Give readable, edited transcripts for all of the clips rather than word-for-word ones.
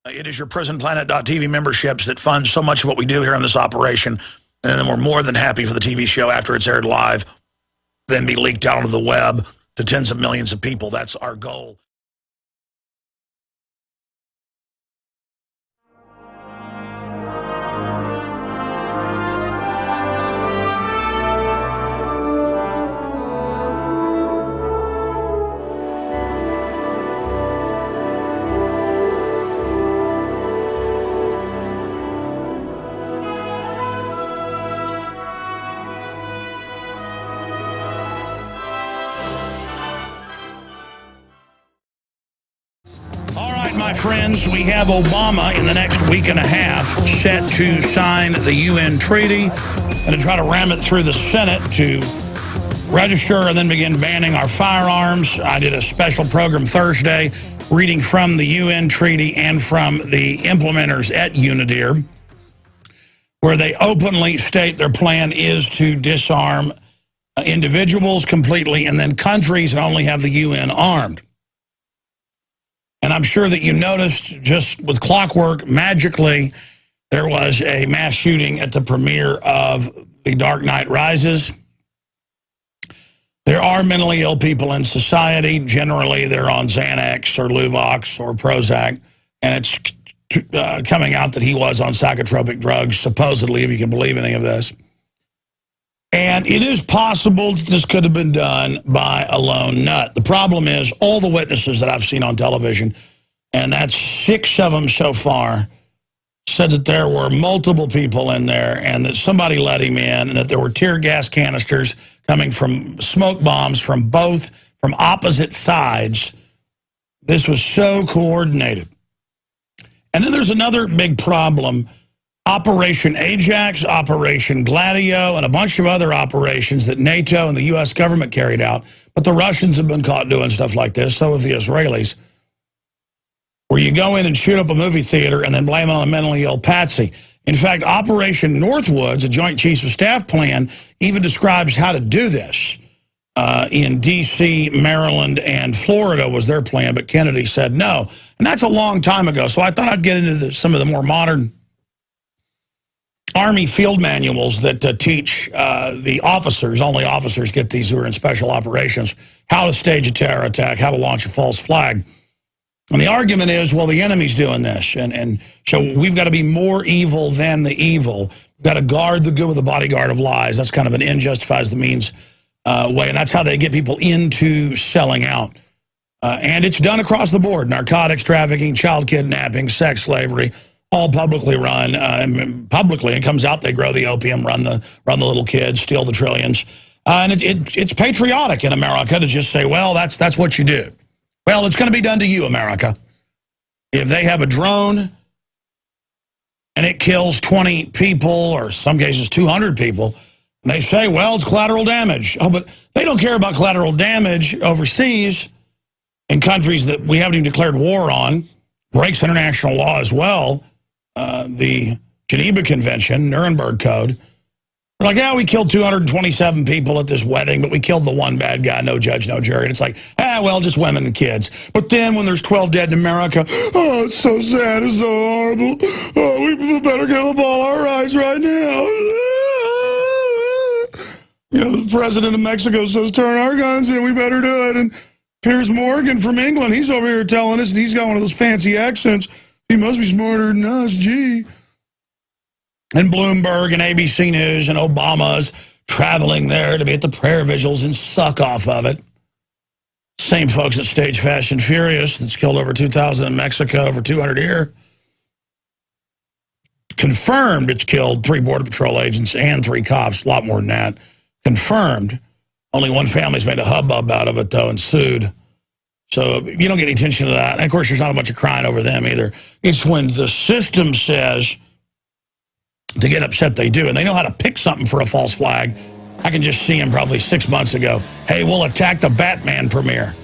It is your PrisonPlanet.tv memberships that fund so much of what we do here on this operation. And then we're more than happy for the TV show after it's aired live, then be leaked out onto the web to tens of millions of people. That's our goal. My friends, we have Obama in the next week and a half set to sign the UN treaty and to try to ram it through the Senate to register and then begin banning our firearms. I did a special program Thursday reading from the UN treaty and from the implementers at UNIDIR, where they openly state their plan is to disarm individuals completely and then countries and only have the UN armed. And I'm sure that you noticed, just with clockwork, magically, there was a mass shooting at the premiere of The Dark Knight Rises. There are mentally ill people in society. Generally, they're on Xanax or Luvox or Prozac. And it's coming out that he was on psychotropic drugs, supposedly, if you can believe any of this. And it is possible that this could have been done by a lone nut. The problem is all the witnesses that I've seen on television, and that's 6 of them so far, said that there were multiple people in there and that somebody let him in and that there were tear gas canisters coming from smoke bombs from opposite sides. This was so coordinated. And then there's another big problem. Operation Ajax, Operation Gladio, and a bunch of other operations that NATO and the U.S. government carried out. But the Russians have been caught doing stuff like this, so have the Israelis, where you go in and shoot up a movie theater and then blame it on a mentally ill patsy. In fact, Operation Northwoods, a Joint Chiefs of Staff plan, even describes how to do this. In D.C., Maryland, and Florida was their plan, but Kennedy said no. And that's a long time ago, so I thought I'd get into some of the more modern Army field manuals that teach the officers, only officers get these who are in special operations, how to stage a terror attack, how to launch a false flag. And the argument is, well, the enemy's doing this, and so we've got to be more evil than the evil. We've got to guard the good with the bodyguard of lies. That's kind of an end justifies the means way, and that's how they get people into selling out. And it's done across the board: narcotics trafficking, child kidnapping, sex slavery, all publicly run. Publicly, it comes out they grow the opium, run the little kids, steal the trillions, and it's patriotic in America to just say, well, that's what you do. Well, it's going to be done to you, America. If they have a drone and it kills 20 people, or some cases 200 people, and they say, well, it's collateral damage. Oh, but they don't care about collateral damage overseas in countries that we haven't even declared war on, breaks international law as well, the Geneva Convention, Nuremberg Code. They're like, yeah, we killed 227 people at this wedding, but we killed the one bad guy, no judge, no jury. And it's like, well, just women and kids. But then when there's 12 dead in America, oh, it's so sad, it's so horrible. Oh, we better give up all our rights right now. You know, the president of Mexico says, turn our guns in, we better do it. And Piers Morgan from England, he's over here telling us, and he's got one of those fancy accents. He must be smarter than us, gee. And Bloomberg and ABC News and Obama's traveling there to be at the prayer vigils and suck off of it. Same folks that stage Fast and Furious that's killed over 2,000 in Mexico, over 200 here. Confirmed it's killed 3 Border Patrol agents and 3 cops, a lot more than that. Confirmed. Only one family's made a hubbub out of it, though, and sued. So you don't get any attention to that. And, of course, there's not a bunch of crying over them either. It's when the system says to get upset, they do. And they know how to pick something for a false flag. I can just see them probably 6 months ago. Hey, we'll attack the Batman premiere.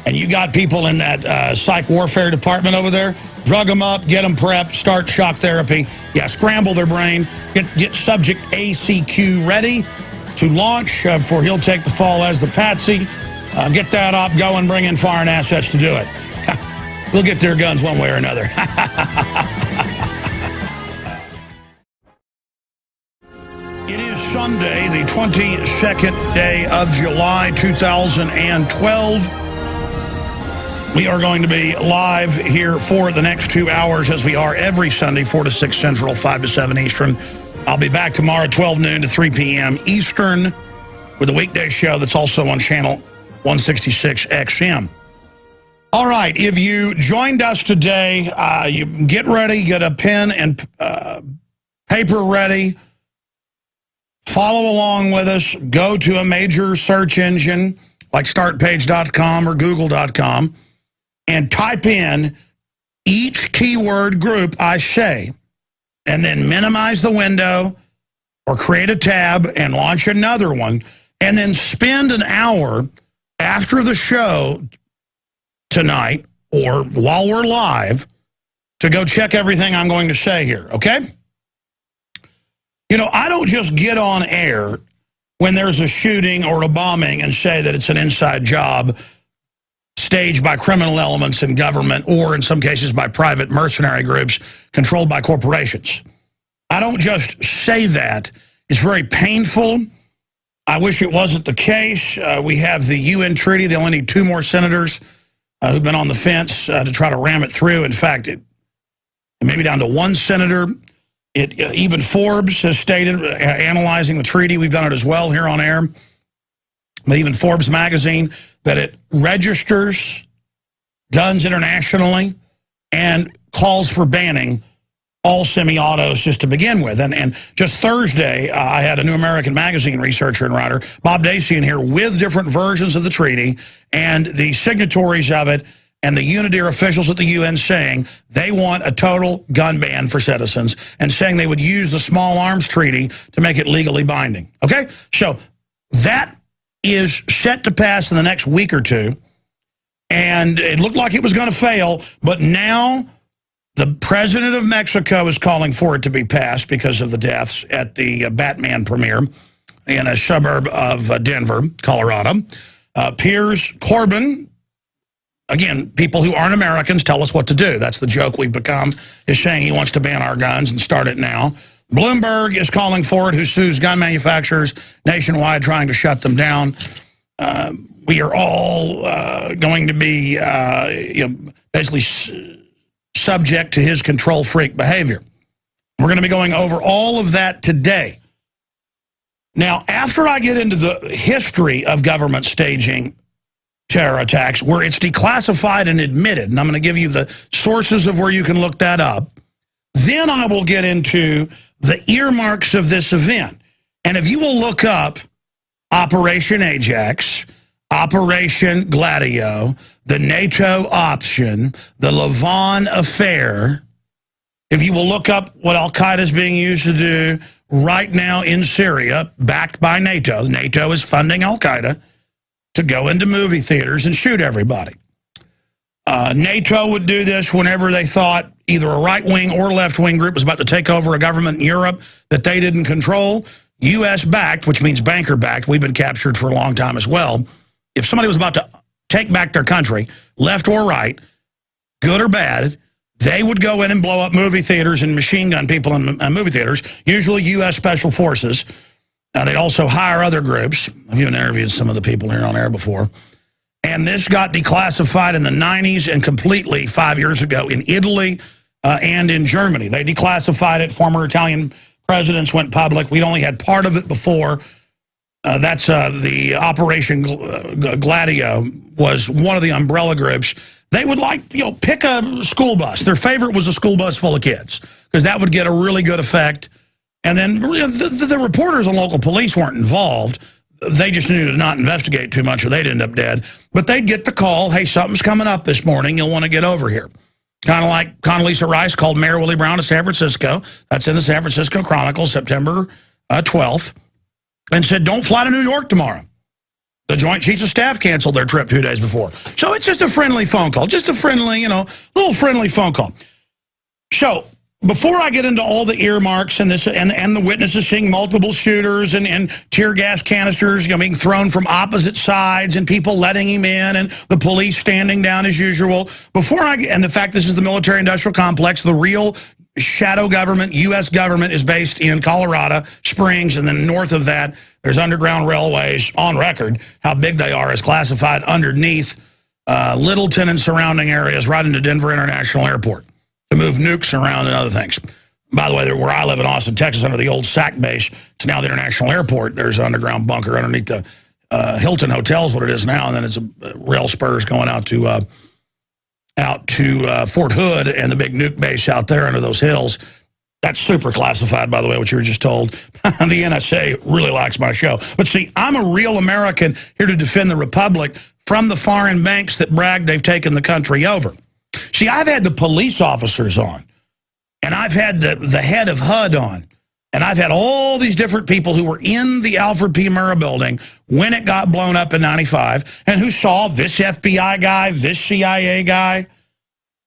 And you got people in that psych warfare department over there, drug them up, get them prepped, start shock therapy. Yeah, scramble their brain, get subject ACQ ready to launch for he'll take the fall as the patsy. Get that up, go and bring in foreign assets to do it. We'll get their guns one way or another. It is Sunday, the 22nd day of July, 2012. We are going to be live here for the next 2 hours, as we are every Sunday, 4 to 6 Central, 5 to 7 Eastern. I'll be back tomorrow, 12 noon to 3 p.m. Eastern, with a weekday show that's also on channel 166 XM. All right, if you joined us today, you get ready, get a pen and paper ready. Follow along with us. Go to a major search engine like startpage.com or google.com and type in each keyword group I say, and then minimize the window or create a tab and launch another one, and then spend an hour after the show tonight or while we're live to go check everything I'm going to say here, okay? You know, I don't just get on air when there's a shooting or a bombing and say that it's an inside job staged by criminal elements in government, or in some cases by private mercenary groups controlled by corporations. I don't just say that. It's very painful. I wish it wasn't the case. We have the UN treaty. They only need 2 more senators who've been on the fence to try to ram it through. In fact, it may be down to 1 senator. Even Forbes has stated, analyzing the treaty, we've done it as well here on air, but even Forbes magazine, that it registers guns internationally and calls for banning all semi-autos just to begin with. And just Thursday, I had a New American Magazine researcher and writer, Bob Dacey, in here with different versions of the treaty and the signatories of it, and the unitaire officials at the UN saying they want a total gun ban for citizens, and saying they would use the small arms treaty to make it legally binding. Okay? So that is set to pass in the next week or two, and it looked like it was going to fail, but now the president of Mexico is calling for it to be passed because of the deaths at the Batman premiere in a suburb of Denver, Colorado. Piers Corbyn, again, people who aren't Americans tell us what to do. That's the joke we've become, is saying he wants to ban our guns and start it now. Bloomberg is calling for it, who sues gun manufacturers nationwide, trying to shut them down. We are all going to be basically subject to his control freak behavior. We're going to be going over all of that today. Now, after I get into the history of government staging terror attacks, where it's declassified and admitted, and I'm going to give you the sources of where you can look that up, then I will get into the earmarks of this event. And if you will look up Operation Ajax, Operation Gladio, the NATO option, the Lavon affair, if you will look up what Al-Qaeda is being used to do right now in Syria, backed by NATO. NATO is funding Al-Qaeda to go into movie theaters and shoot everybody. NATO would do this whenever they thought either a right-wing or left-wing group was about to take over a government in Europe that they didn't control. U.S.-backed, which means banker-backed. We've been captured for a long time as well. If somebody was about to take back their country, left or right, good or bad, they would go in and blow up movie theaters and machine gun people in movie theaters, usually U.S. Special Forces. They'd also hire other groups. I've even interviewed some of the people here on air before. And this got declassified in the 90s and completely 5 years ago in Italy and in Germany. They declassified it. Former Italian presidents went public. We'd only had part of it before. That's the Operation Gladio was one of the umbrella groups. They would pick a school bus. Their favorite was a school bus full of kids, because that would get a really good effect. And then the reporters and local police weren't involved. They just knew to not investigate too much or they'd end up dead. But they'd get the call, hey, something's coming up this morning. You'll want to get over here. Kind of like Condoleezza Rice called Mayor Willie Brown to San Francisco. That's in the San Francisco Chronicle, September 12th. And said, don't fly to New York tomorrow. The Joint Chiefs of Staff canceled their trip 2 days before. So it's just a friendly phone call. Just a friendly, little friendly phone call. So before I get into all the earmarks and this and the witnesses seeing multiple shooters and tear gas canisters, being thrown from opposite sides and people letting him in and the police standing down as usual, and the fact this is the military-industrial complex, the real shadow government, U.S. government, is based in Colorado Springs, and then north of that, there's underground railways on record. How big they are is classified underneath Littleton and surrounding areas right into Denver International Airport to move nukes around and other things. By the way, where I live in Austin, Texas, under the old SAC base, it's now the International Airport. There's an underground bunker underneath the Hilton Hotel is what it is now, and then it's a rail spurs going out to Fort Hood and the big nuke base out there under those hills. That's super classified, by the way, what you were just told. The NSA really likes my show. But see, I'm a real American here to defend the Republic from the foreign banks that brag they've taken the country over. See, I've had the police officers on, and I've had the head of HUD on, and I've had all these different people who were in the Alfred P. Murrah building when it got blown up in '95, and who saw this FBI guy, this CIA guy.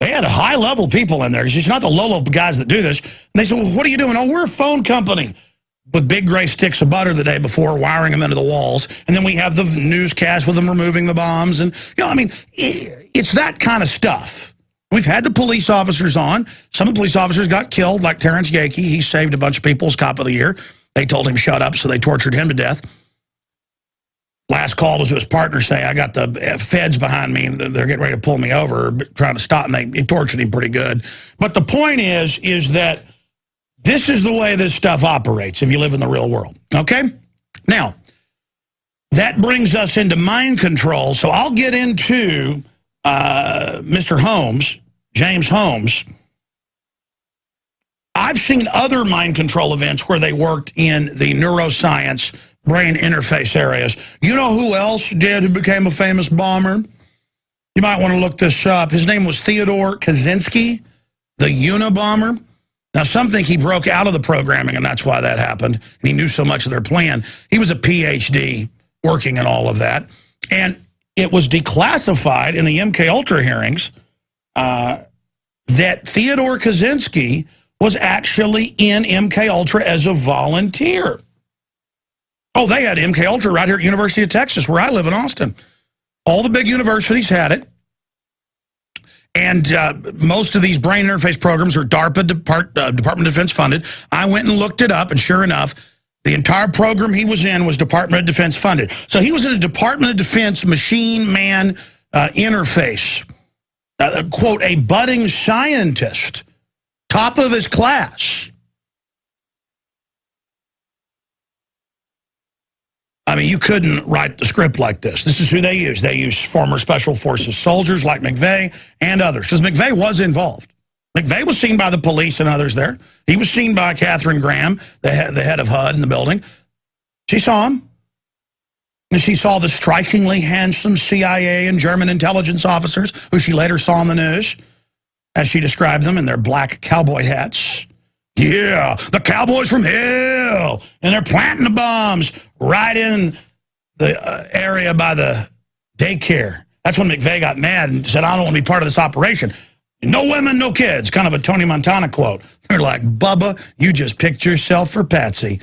They had high-level people in there. It's not the low-level guys that do this. And they said, well, what are you doing? Oh, we're a phone company. With big gray sticks of butter the day before, wiring them into the walls. And then we have the newscast with them removing the bombs. And, it's that kind of stuff. We've had the police officers on. Some of the police officers got killed, like Terrence Yakey. He saved a bunch of people as Cop of the Year. They told him shut up, so they tortured him to death. Last call was to his partner saying, I got the feds behind me, and they're getting ready to pull me over, trying to stop, and they tortured him pretty good. But the point is that this is the way this stuff operates if you live in the real world, okay? Now, that brings us into mind control, so I'll get into Mr. Holmes, James Holmes. I've seen other mind control events where they worked in the neuroscience brain interface areas. You know who else did who became a famous bomber? You might want to look this up. His name was Theodore Kaczynski, the Unabomber. Now, some think he broke out of the programming, and that's why that happened. And he knew so much of their plan. He was a PhD working in all of that. And it was declassified in the MK Ultra hearings that Theodore Kaczynski was actually in MK Ultra as a volunteer. Oh, they had MK Ultra right here at University of Texas, where I live in Austin. All the big universities had it. And most of these brain interface programs are DARPA, Department of Defense funded. I went and looked it up, and sure enough, the entire program he was in was Department of Defense funded. So he was in a Department of Defense machine-man interface. Quote, a budding scientist, top of his class. I mean, you couldn't write the script like this. This is who they use. They use former Special Forces soldiers like McVeigh and others, because McVeigh was involved. McVeigh was seen by the police and others there. He was seen by Katharine Graham, the head of HUD in the building. She saw him. And she saw the strikingly handsome CIA and German intelligence officers, who she later saw on the news, as she described them in their black cowboy hats. Yeah, the cowboys from hell, and they're planting the bombs right in the area by the daycare. That's when McVeigh got mad and said, I don't want to be part of this operation. No women, no kids, kind of a Tony Montana quote. They're like, Bubba, you just picked yourself for Patsy.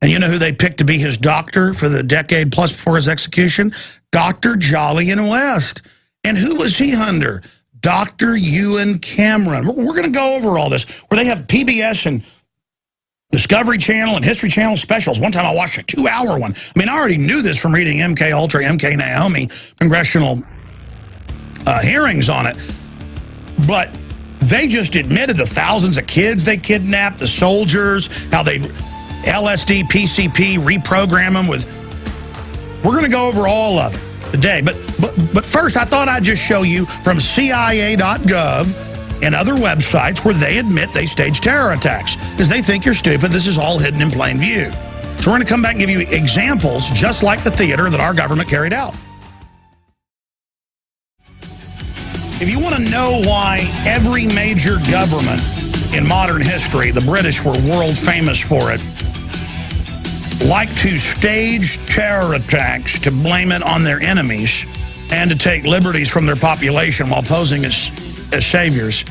And you know who they picked to be his doctor for the decade plus before his execution? Dr. Jolyon West. And who was he under? Dr. Ewan Cameron. We're going to go over all this, where they have PBS and Discovery Channel and History Channel specials. One time I watched a 2-hour one. I mean, I already knew this from reading MK Ultra, MK Naomi, congressional hearings on it. But they just admitted the thousands of kids they kidnapped, the soldiers, how they LSD, PCP, reprogram them with... We're going to go over all of it today. But first, I thought I'd just show you from CIA.gov and other websites where they admit they stage terror attacks, because they think you're stupid. This is all hidden in plain view. So we're going to come back and give you examples just like the theater that our government carried out. If you want to know why every major government in modern history, the British were world famous for it, like to stage terror attacks to blame it on their enemies and to take liberties from their population while posing as saviors,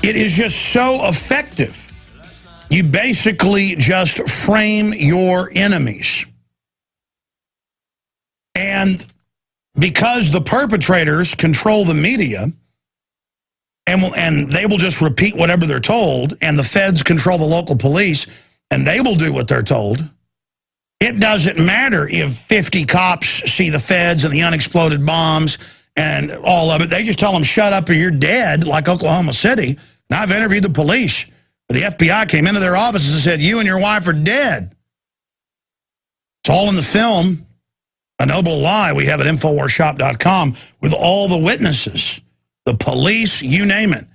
It is just so effective. You basically just frame your enemies. And because the perpetrators control the media, and they will just repeat whatever they're told, and the feds control the local police, and they will do what they're told, it doesn't matter if 50 cops see the feds and the unexploded bombs and all of it. They just tell them, shut up or you're dead, like Oklahoma City. And I've interviewed the police. The FBI came into their offices and said, you and your wife are dead. It's all in the film, A Noble Lie, we have at InfoWarsShop.com with all the witnesses, the police, you name it.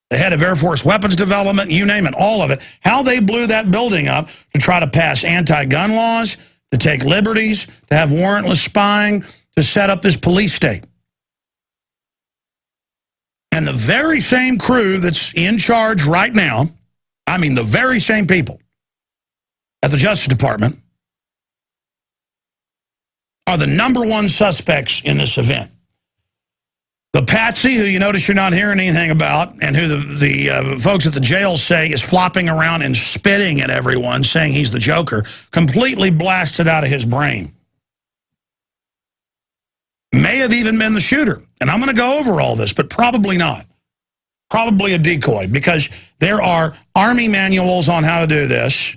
The head of Air Force weapons development, you name it, all of it. How they blew that building up to try to pass anti-gun laws, to take liberties, to have warrantless spying, to set up this police state. And the very same crew that's in charge right now, I mean the very same people at the Justice Department, are the #1 suspects in this event. The patsy, who you notice you're not hearing anything about, and who the folks at the jail say is flopping around and spitting at everyone, saying he's the Joker, completely blasted out of his brain. May have even been the shooter. And I'm going to go over all this, but probably not. Probably a decoy, because there are army manuals on how to do this.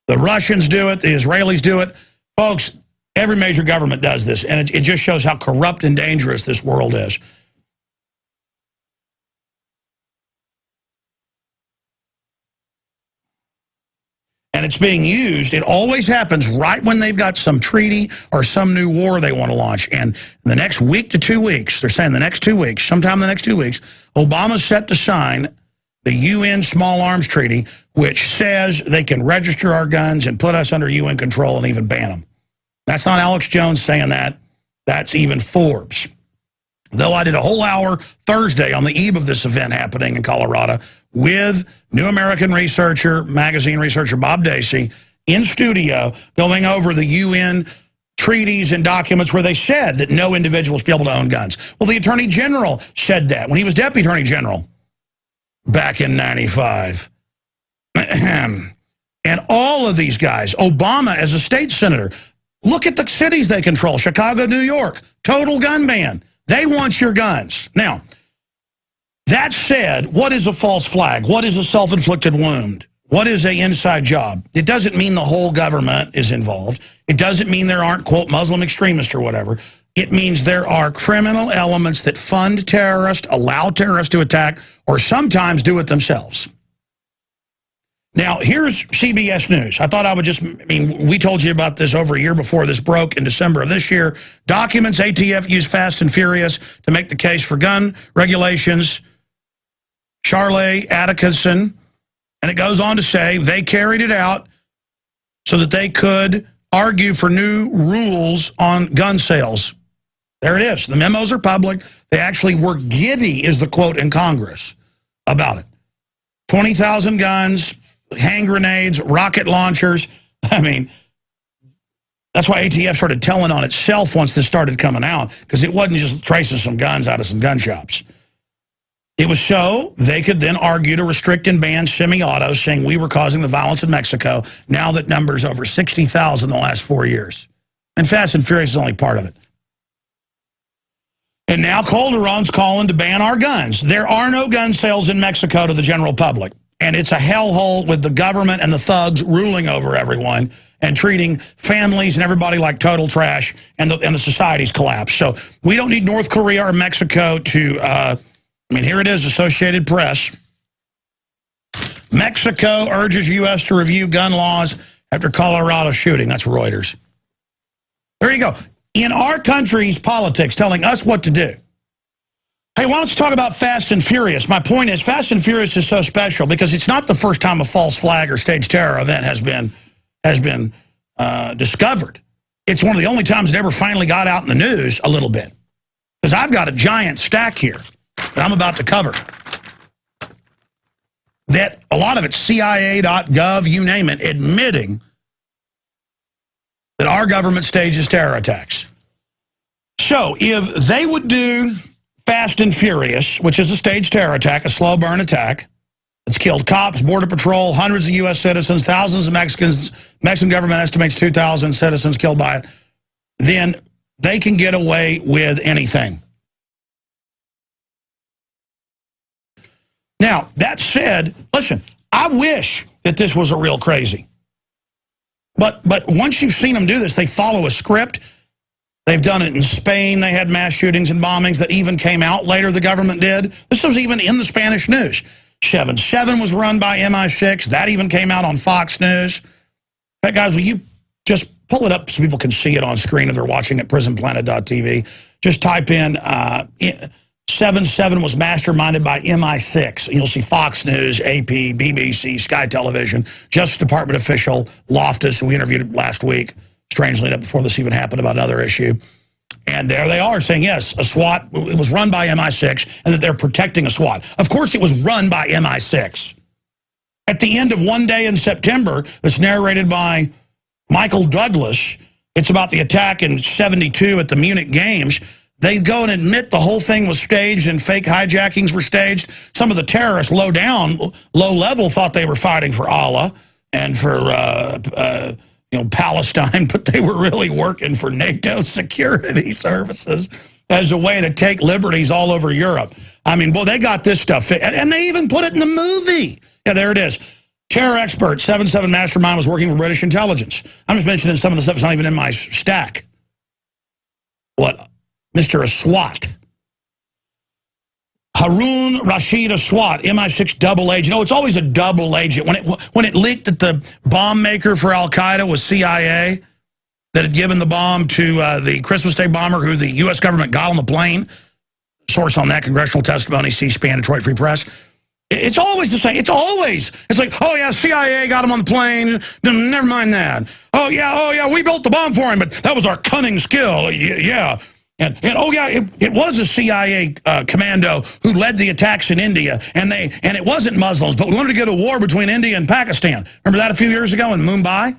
The Russians do it. The Israelis do it. Folks, every major government does this, and it just shows how corrupt and dangerous this world is. And it's being used. It always happens right when they've got some treaty or some new war they want to launch. And in the next week to 2 weeks, they're saying the next 2 weeks, sometime in the next 2 weeks, Obama's set to sign the UN Small Arms Treaty, which says they can register our guns and put us under UN control and even ban them. That's not Alex Jones saying that. That's even Forbes. Though I did a whole hour Thursday on the eve of this event happening in Colorado with New American researcher, magazine researcher Bob Dacey in studio going over the UN treaties and documents where they said that no individual should be able to own guns. Well, the Attorney General said that when he was Deputy Attorney General back in '95. And all of these guys, Obama as a state senator, look at the cities they control, Chicago, New York, total gun ban. They want your guns. Now, that said, what is a false flag? What is a self-inflicted wound? What is an inside job? It doesn't mean the whole government is involved. It doesn't mean there aren't, quote, Muslim extremists or whatever. It means there are criminal elements that fund terrorists, allow terrorists to attack, or sometimes do it themselves. Now, here's CBS News. I thought I would we told you about this over a year before this broke in December of this year. Documents ATF used Fast and Furious to make the case for gun regulations. Charlie Atkinson. And it goes on to say they carried it out so that they could argue for new rules on gun sales. There it is. The memos are public. They actually were giddy, is the quote in Congress, about it. 20,000 guns, hand grenades, rocket launchers. I mean, that's why ATF started telling on itself once this started coming out, because it wasn't just tracing some guns out of some gun shops. It was so they could then argue to restrict and ban semi-autos, saying we were causing the violence in Mexico, now that number's over 60,000 in the last 4 years. And Fast and Furious is only part of it. And now Calderon's calling to ban our guns. There are no gun sales in Mexico to the general public. And it's a hellhole with the government and the thugs ruling over everyone and treating families and everybody like total trash, and the society's collapsed. So we don't need North Korea or Mexico to, here it is, Associated Press. Mexico urges U.S. to review gun laws after Colorado shooting. That's Reuters. There you go. In our country's politics telling us what to do. Hey, why don't you talk about Fast and Furious? My point is, Fast and Furious is so special because it's not the first time a false flag or staged terror event has been discovered. It's one of the only times it ever finally got out in the news a little bit. Because I've got a giant stack here that I'm about to cover. That a lot of it's CIA.gov, you name it, admitting that our government stages terror attacks. So if they would do Fast and Furious, which is a staged terror attack, a slow burn attack. It's killed cops, Border Patrol, hundreds of U.S. citizens, thousands of Mexicans. Mexican government estimates 2,000 citizens killed by it. Then they can get away with anything. Now, that said, listen, I wish that this was a real crazy. But once you've seen them do this, they follow a script. They've done it in Spain. They had mass shootings and bombings that even came out later, the government did. This was even in the Spanish news. 7/7 was run by MI6. That even came out on Fox News. In fact, guys, will you just pull it up so people can see it on screen if they're watching at prisonplanet.tv? Just type in 7/7 was masterminded by MI6. And you'll see Fox News, AP, BBC, Sky Television, Justice Department official Loftus, who we interviewed last week, strangely enough, before this even happened, about another issue. And there they are saying, yes, a SWAT, it was run by MI6, and that they're protecting a SWAT. Of course it was run by MI6. At the end of One Day in September, that's narrated by Michael Douglas, it's about the attack in '72 at the Munich Games. They go and admit the whole thing was staged and fake hijackings were staged. Some of the terrorists low level, thought they were fighting for Allah and for Palestine, but they were really working for NATO security services as a way to take liberties all over Europe. I mean, boy, they got this stuff. And they even put it in the movie. Yeah, there it is. Terror expert, 7/7 mastermind was working for British intelligence. I'm just mentioning some of the stuff that's not even in my stack. What? Mr. Aswat. Harun Rashid Aswat, MI6 double agent. Oh, it's always a double agent. When it leaked that the bomb maker for Al-Qaeda was CIA, that had given the bomb to the Christmas Day bomber who the U.S. government got on the plane, source on that, congressional testimony, C-SPAN, Detroit Free Press. It's always the same. It's like, oh, yeah, CIA got him on the plane. Never mind that. Oh, yeah, we built the bomb for him, but that was our cunning skill. Yeah. And oh, yeah, it was a CIA commando who led the attacks in India, and it wasn't Muslims, but we wanted to get a war between India and Pakistan. Remember that a few years ago in Mumbai?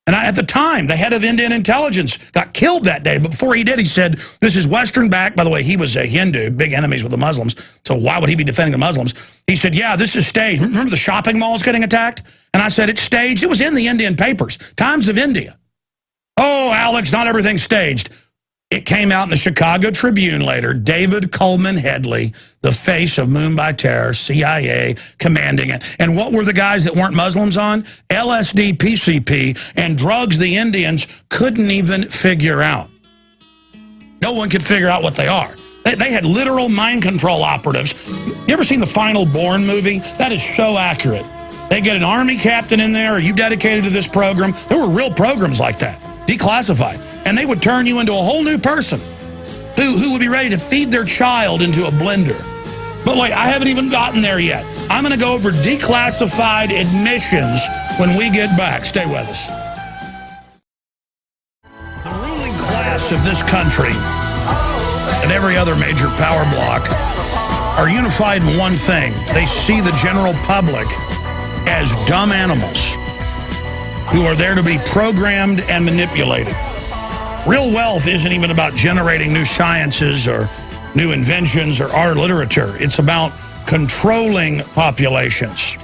And at the time, the head of Indian intelligence got killed that day. But before he did, he said, this is Western-backed. By the way, he was a Hindu, big enemies with the Muslims. So why would he be defending the Muslims? He said, yeah, this is staged. Remember the shopping malls getting attacked? And I said, it's staged. It was in the Indian papers, Times of India. Oh, Alex, not everything's staged. It came out in the Chicago Tribune later. David Coleman Headley, the face of Mumbai terror, CIA, commanding it. And what were the guys that weren't Muslims on? LSD, PCP, and drugs the Indians couldn't even figure out. No one could figure out what they are. They had literal mind control operatives. You ever seen the Final Bourne movie? That is so accurate. They get an army captain in there. Are you dedicated to this program? There were real programs like that, declassified. And they would turn you into a whole new person who would be ready to feed their child into a blender. But wait, I haven't even gotten there yet. I'm going to go over declassified admissions when we get back. Stay with us. The ruling class of this country and every other major power bloc are unified in one thing. They see the general public as dumb animals who are there to be programmed and manipulated. Real wealth isn't even about generating new sciences or new inventions or art or literature. It's about controlling populations.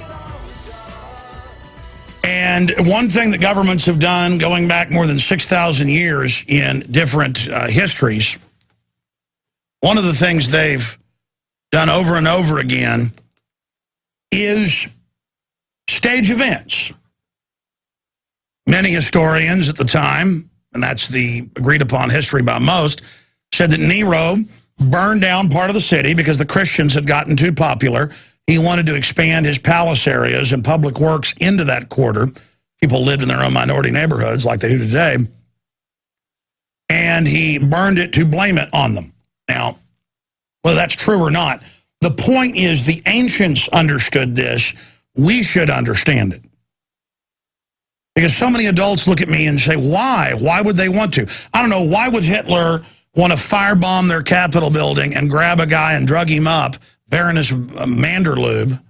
And one thing that governments have done going back more than 6,000 years in different histories, one of the things they've done over and over again is stage events. Many historians at the time, and that's the agreed upon history by most, said that Nero burned down part of the city because the Christians had gotten too popular. He wanted to expand his palace areas and public works into that quarter. People lived in their own minority neighborhoods like they do today. And he burned it to blame it on them. Now, whether that's true or not, the point is the ancients understood this. We should understand it. Because so many adults look at me and say, why? Why would they want to? I don't know. Why would Hitler want to firebomb their Capitol building and grab a guy and drug him up, Baroness Manderlube,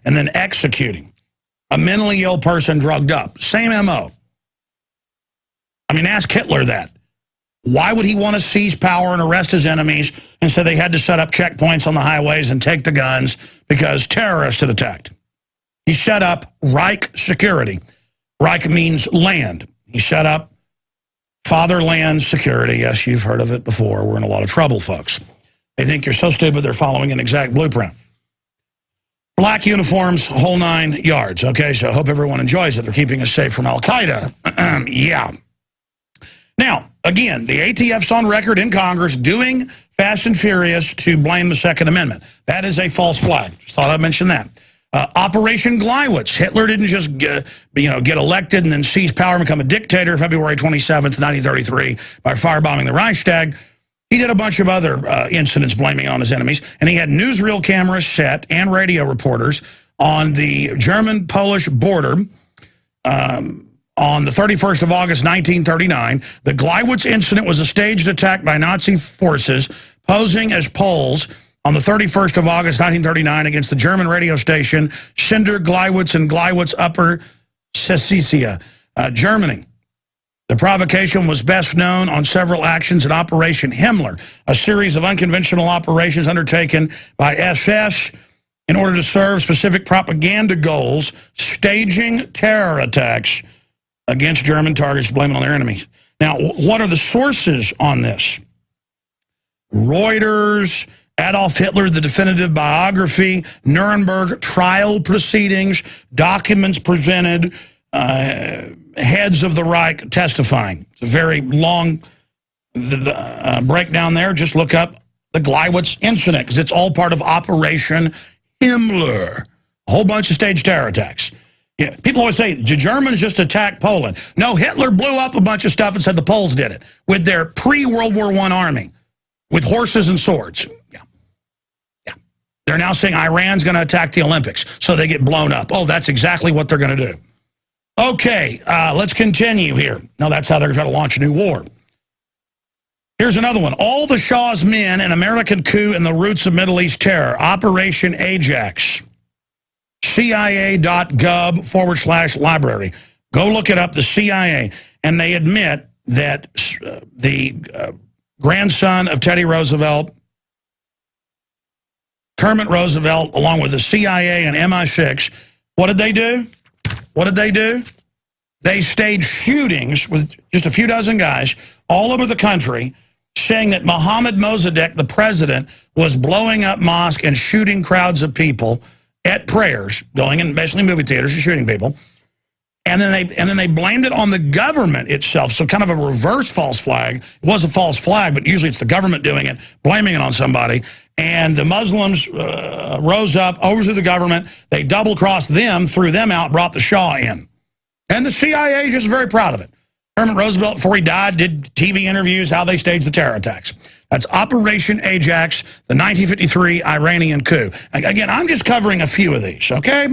and then execute him? A mentally ill person drugged up. Same MO. I mean, ask Hitler that. Why would he want to seize power and arrest his enemies? And so they had to set up checkpoints on the highways and take the guns because terrorists had attacked. He set up Reich security. Reich means land. He set up fatherland security. Yes, you've heard of it before. We're in a lot of trouble, folks. They think you're so stupid they're following an exact blueprint. Black uniforms, whole 9 yards. Okay, so I hope everyone enjoys it. They're keeping us safe from Al-Qaeda. Yeah. Now, again, the ATF's on record in Congress doing Fast and Furious to blame the Second Amendment. That is a false flag. Just thought I'd mention that. Operation Gleiwitz. Hitler didn't just get elected and then seize power and become a dictator February 27th, 1933 by firebombing the Reichstag. He did a bunch of other incidents blaming on his enemies, and he had newsreel cameras set and radio reporters on the German-Polish border on the 31st of August, 1939. The Gleiwitz incident was a staged attack by Nazi forces posing as Poles on the 31st of August, 1939 against the German radio station Sender Gleiwitz and Gleiwitz Upper Silesia, Germany. The provocation was best known on several actions in Operation Himmler, a series of unconventional operations undertaken by SS in order to serve specific propaganda goals, staging terror attacks against German targets, blaming on their enemies. Now, what are the sources on this? Reuters, Adolf Hitler, the definitive biography, Nuremberg trial proceedings, documents presented, heads of the Reich testifying. It's a very long breakdown there. Just look up the Gleiwitz incident because it's all part of Operation Himmler. A whole bunch of staged terror attacks. Yeah, people always say, the Germans just attacked Poland. No, Hitler blew up a bunch of stuff and said the Poles did it with their pre-World War I army, with horses and swords. Yeah. They're now saying Iran's going to attack the Olympics, so they get blown up. Oh, that's exactly what they're going to do. Okay, let's continue here. No, that's how they're going to try to launch a new war. Here's another one. All the Shah's men, an American coup and the roots of Middle East terror. Operation Ajax. CIA.gov/library. Go look it up, the CIA. And they admit that the grandson of Teddy Roosevelt, Kermit Roosevelt, along with the CIA and MI6, what did they do? What did they do? They staged shootings with just a few dozen guys all over the country, saying that Mohammad Mossadegh, the president, was blowing up mosques and shooting crowds of people at prayers, going in basically movie theaters and shooting people. And then they blamed it on the government itself. So kind of a reverse false flag. It was a false flag, but usually it's the government doing it, blaming it on somebody. And the Muslims rose up, overthrew the government. They double-crossed them, threw them out, brought the Shah in. And the CIA is just very proud of it. Kermit Roosevelt, before he died, did TV interviews, how they staged the terror attacks. That's Operation Ajax, the 1953 Iranian coup. Again, I'm just covering a few of these, okay?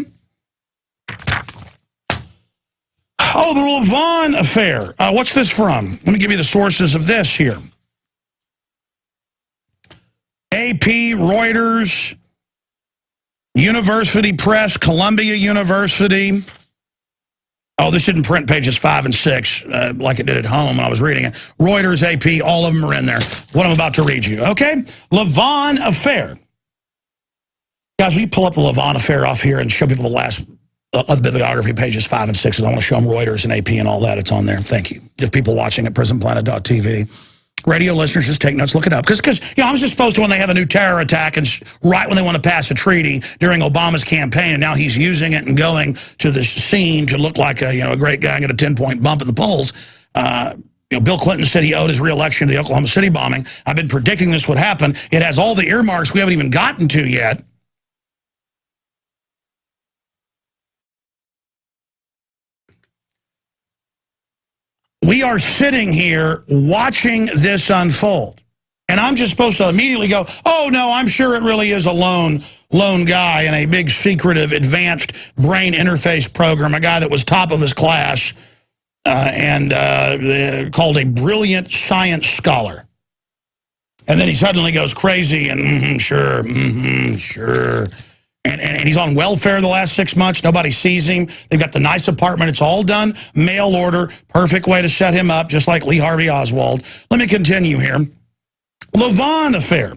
Oh, the Lavon affair. What's this from? Let me give you the sources of this here. AP, Reuters, University Press, Columbia University. Oh, this didn't print pages 5 and 6 like it did at home when I was reading it. Reuters, AP, all of them are in there. What I'm about to read you, okay? Lavon affair. Guys, will you pull up the Lavon affair off here and show people the last of bibliography, pages 5 and 6. I want to show them Reuters and AP and all that. It's on there. Thank you. Just people watching at prisonplanet.tv. Radio listeners, just take notes, look it up. Because I was just supposed to when they have a new terror attack and right when they want to pass a treaty during Obama's campaign, and now he's using it and going to the scene to look like a great guy and get a 10-point bump in the polls. Bill Clinton said he owed his re-election to the Oklahoma City bombing. I've been predicting this would happen. It has all the earmarks we haven't even gotten to yet. We are sitting here watching this unfold. And I'm just supposed to immediately go, oh, no, I'm sure it really is a lone guy in a big secretive advanced brain interface program, a guy that was top of his class and called a brilliant science scholar. And then he suddenly goes crazy and sure. And he's on welfare the last 6 months. Nobody sees him. They've got the nice apartment. It's all done. Mail order. Perfect way to set him up, just like Lee Harvey Oswald. Let me continue here. Lavon affair.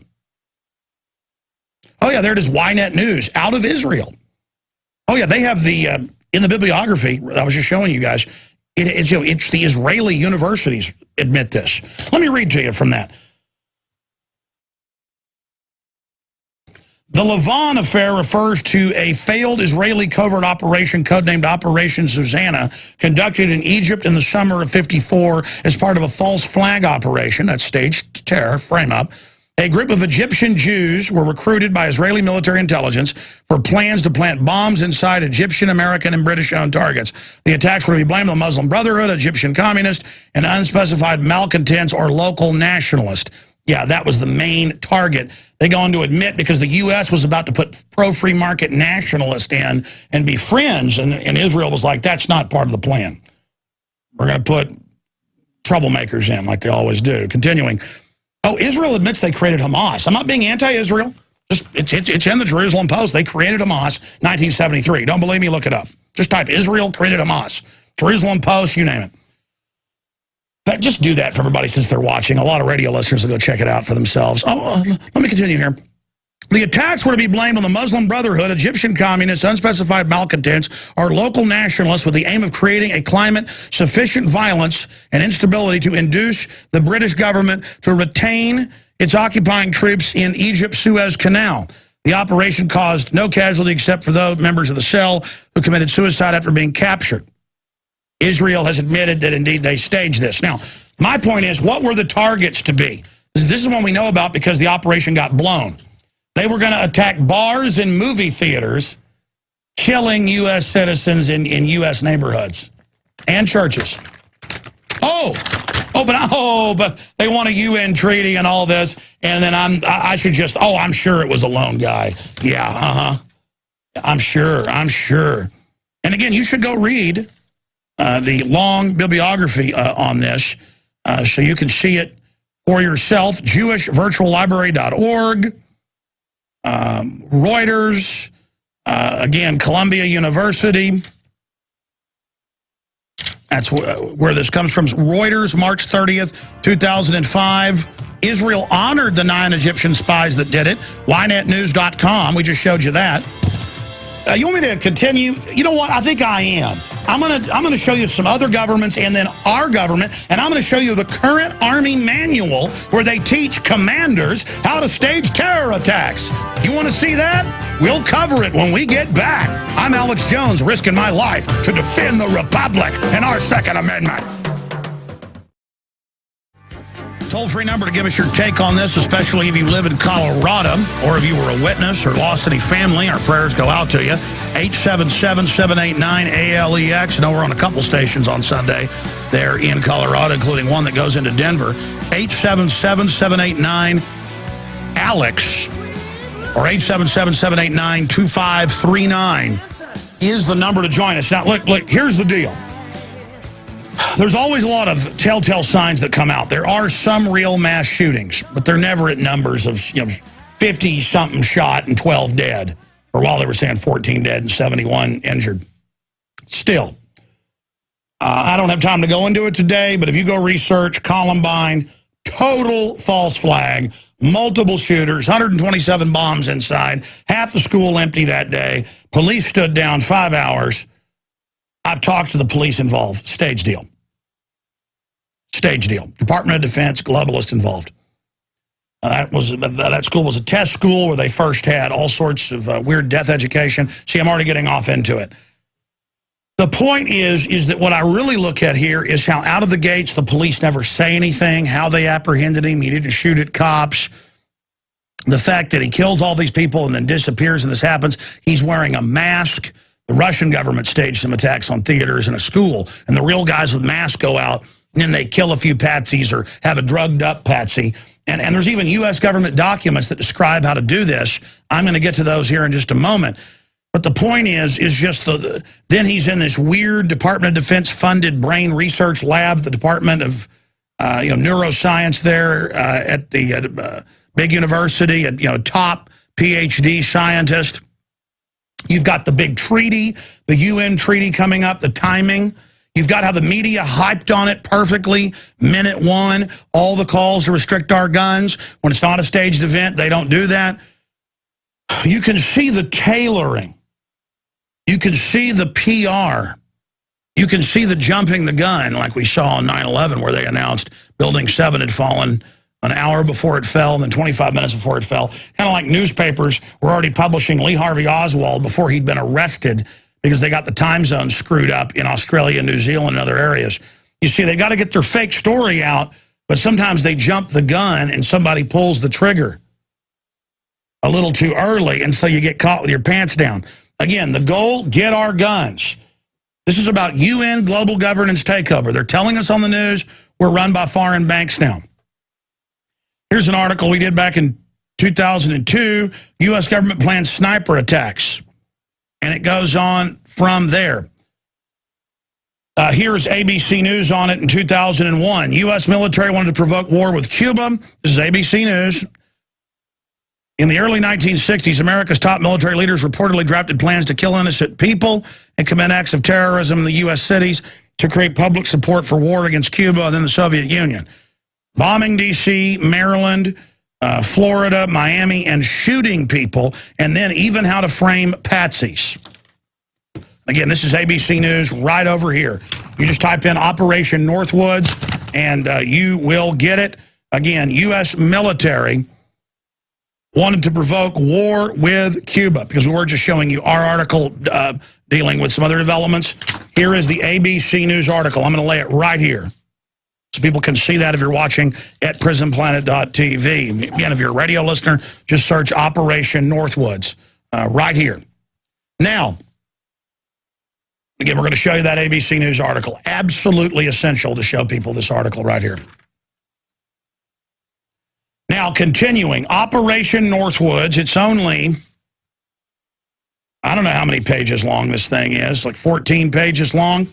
Oh, yeah, there it is. Ynet News out of Israel. Oh, yeah, they have the, in the bibliography, I was just showing you guys, it's the Israeli universities admit this. Let me read to you from that. The Lavon affair refers to a failed Israeli covert operation codenamed Operation Susanna, conducted in Egypt in the summer of '54 as part of a false flag operation, that's staged terror, frame up. A group of Egyptian Jews were recruited by Israeli military intelligence for plans to plant bombs inside Egyptian, American, and British-owned targets. The attacks were to be blamed on the Muslim Brotherhood, Egyptian communists, and unspecified malcontents or local nationalists. Yeah, that was the main target. They go on to admit because the U.S. was about to put pro-free market nationalists in and be friends, and Israel was like, that's not part of the plan. We're going to put troublemakers in like they always do. Continuing. Oh, Israel admits they created Hamas. I'm not being anti-Israel. It's in the Jerusalem Post. They created Hamas 1973. Don't believe me? Look it up. Just type Israel created Hamas. Jerusalem Post, you name it. Just do that for everybody since they're watching. A lot of radio listeners will go check it out for themselves. Let me continue here. The attacks were to be blamed on the Muslim Brotherhood, Egyptian communists, unspecified malcontents, or local nationalists with the aim of creating a climate sufficient violence and instability to induce the British government to retain its occupying troops in Egypt's Suez Canal. The operation caused no casualty except for those members of the cell who committed suicide after being captured. Israel has admitted that indeed they staged this. Now, my point is, what were the targets to be? This is one we know about because the operation got blown. They were going to attack bars and movie theaters, killing U.S. citizens in U.S. neighborhoods and churches. But they want a UN treaty and all this, and then I'm sure it was a lone guy. Yeah, I'm sure. And again, you should go read the long bibliography on this so you can see it for yourself. JewishVirtualLibrary.org, Reuters, again, Columbia University. That's where this comes from. Reuters, March 30th, 2005. Israel honored the 9 Egyptian spies that did it. YNetNews.com. We just showed you that. You want me to continue? You know what? I think I am. I'm gonna show you some other governments and then our government, and I'm going to show you the current Army manual where they teach commanders how to stage terror attacks. You want to see that? We'll cover it when we get back. I'm Alex Jones, risking my life to defend the Republic and our Second Amendment. Toll-free number to give us your take on this, especially if you live in Colorado or if you were a witness or lost any family. Our prayers go out to you. 877-789-ALEX. I know we're on a couple stations on Sunday there in Colorado, including one that goes into Denver. 877-789-ALEX or 877-789-2539 is the number to join us. Now, look, here's the deal. There's always a lot of telltale signs that come out. There are some real mass shootings, but they're never at numbers of 50-something shot and 12 dead. Or while they were saying 14 dead and 71 injured. Still, I don't have time to go into it today, but if you go research Columbine, total false flag, multiple shooters, 127 bombs inside, half the school empty that day, police stood down 5 hours. I've talked to the police involved. Stage deal. Stage deal. Department of Defense, globalists involved. That school was a test school where they first had all sorts of weird death education. See, I'm already getting off into it. The point is that what I really look at here is how out of the gates the police never say anything, how they apprehended him. He didn't shoot at cops. The fact that he kills all these people and then disappears and this happens. He's wearing a mask. The Russian government staged some attacks on theaters and a school, and the real guys with masks go out, and then they kill a few patsies or have a drugged-up patsy. And there's even U.S. government documents that describe how to do this. I'm going to get to those here in just a moment. But the point is just then he's in this weird Department of Defense-funded brain research lab, the Department of Neuroscience there at the big university, top PhD scientist. You've got the big treaty, the UN treaty coming up, the timing. You've got how the media hyped on it perfectly. Minute one, all the calls to restrict our guns. When it's not a staged event, they don't do that. You can see the tailoring. You can see the PR. You can see the jumping the gun like we saw on 9/11 where they announced Building 7 had fallen an hour before it fell and then 25 minutes before it fell. Kind of like newspapers were already publishing Lee Harvey Oswald before he'd been arrested because they got the time zones screwed up in Australia, New Zealand, and other areas. You see, they got to get their fake story out, but sometimes they jump the gun and somebody pulls the trigger a little too early, and so you get caught with your pants down. Again, the goal, get our guns. This is about UN global governance takeover. They're telling us on the news we're run by foreign banks now. Here's an article we did back in 2002. U.S. government plans sniper attacks. And it goes on from there. Here's ABC News on it in 2001. U.S. military wanted to provoke war with Cuba. This is ABC News. In the early 1960s, America's top military leaders reportedly drafted plans to kill innocent people and commit acts of terrorism in the U.S. cities to create public support for war against Cuba and then the Soviet Union. Bombing D.C., Maryland, Florida, Miami, and shooting people, and then even how to frame patsies. Again, this is ABC News right over here. You just type in Operation Northwoods, and you will get it. Again, U.S. military wanted to provoke war with Cuba, because we were just showing you our article dealing with some other developments. Here is the ABC News article. I'm going to lay it right here so people can see that if you're watching at prisonplanet.tv. Again, if you're a radio listener, just search Operation Northwoods right here. Now, again, we're going to show you that ABC News article. Absolutely essential to show people this article right here. Now, continuing, Operation Northwoods, it's only, I don't know how many pages long this thing is, like 14 pages long.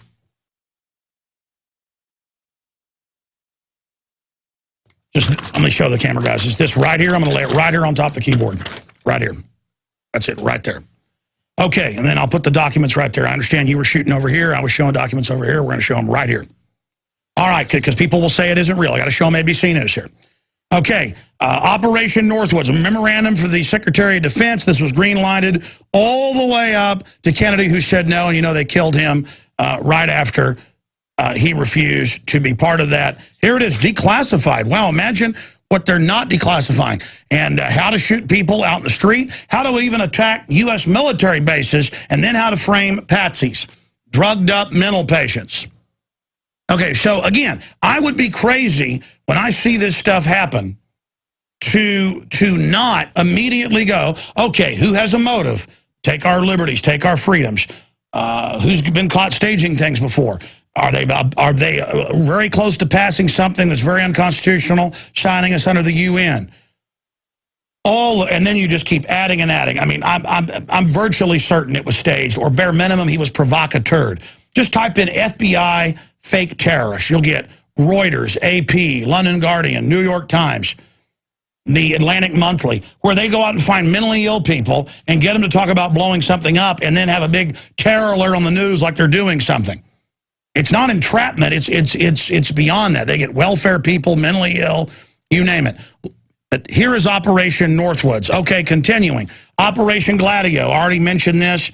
Just let me show the camera, guys. It's this right here. I'm going to lay it right here on top of the keyboard. Right here. That's it, right there. Okay, and then I'll put the documents right there. I understand you were shooting over here. I was showing documents over here. We're going to show them right here. All right, because people will say it isn't real. I got to show them ABC News here. Okay, Operation Northwoods, a memorandum for the Secretary of Defense. This was green-lighted all the way up to Kennedy, who said no, and you know they killed him right after he refused to be part of that. Here it is, declassified. Wow, imagine what they're not declassifying. And how to shoot people out in the street, how to even attack U.S. military bases, and then how to frame patsies, drugged-up mental patients. Okay, so again, I would be crazy when I see this stuff happen to not immediately go, okay, who has a motive? Take our liberties, take our freedoms. Who's been caught staging things before? Are they very close to passing something that's very unconstitutional, signing us under the UN? And then you just keep adding and adding. I mean, I'm virtually certain it was staged, or bare minimum, he was provocateur. Just type in FBI fake terrorist. You'll get Reuters, AP, London Guardian, New York Times, the Atlantic Monthly, where they go out and find mentally ill people and get them to talk about blowing something up and then have a big terror alert on the news like they're doing something. It's not entrapment. It's beyond that. They get welfare people, mentally ill, you name it. But here is Operation Northwoods. Okay, continuing. Operation Gladio. I already mentioned this.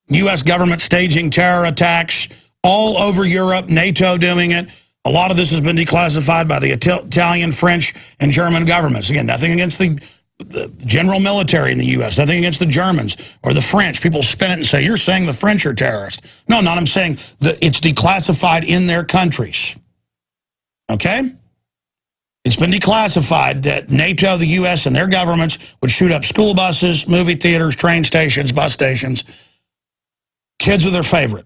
U.S. government staging terror attacks all over Europe, NATO doing it. A lot of this has been declassified by the Italian, French, and German governments. Again, nothing against the general military in the U.S., nothing against the Germans or the French. People spin it and say, you're saying the French are terrorists. No, not I'm saying that it's declassified in their countries. Okay? It's been declassified that NATO, the U.S., and their governments would shoot up school buses, movie theaters, train stations, bus stations. Kids are their favorite,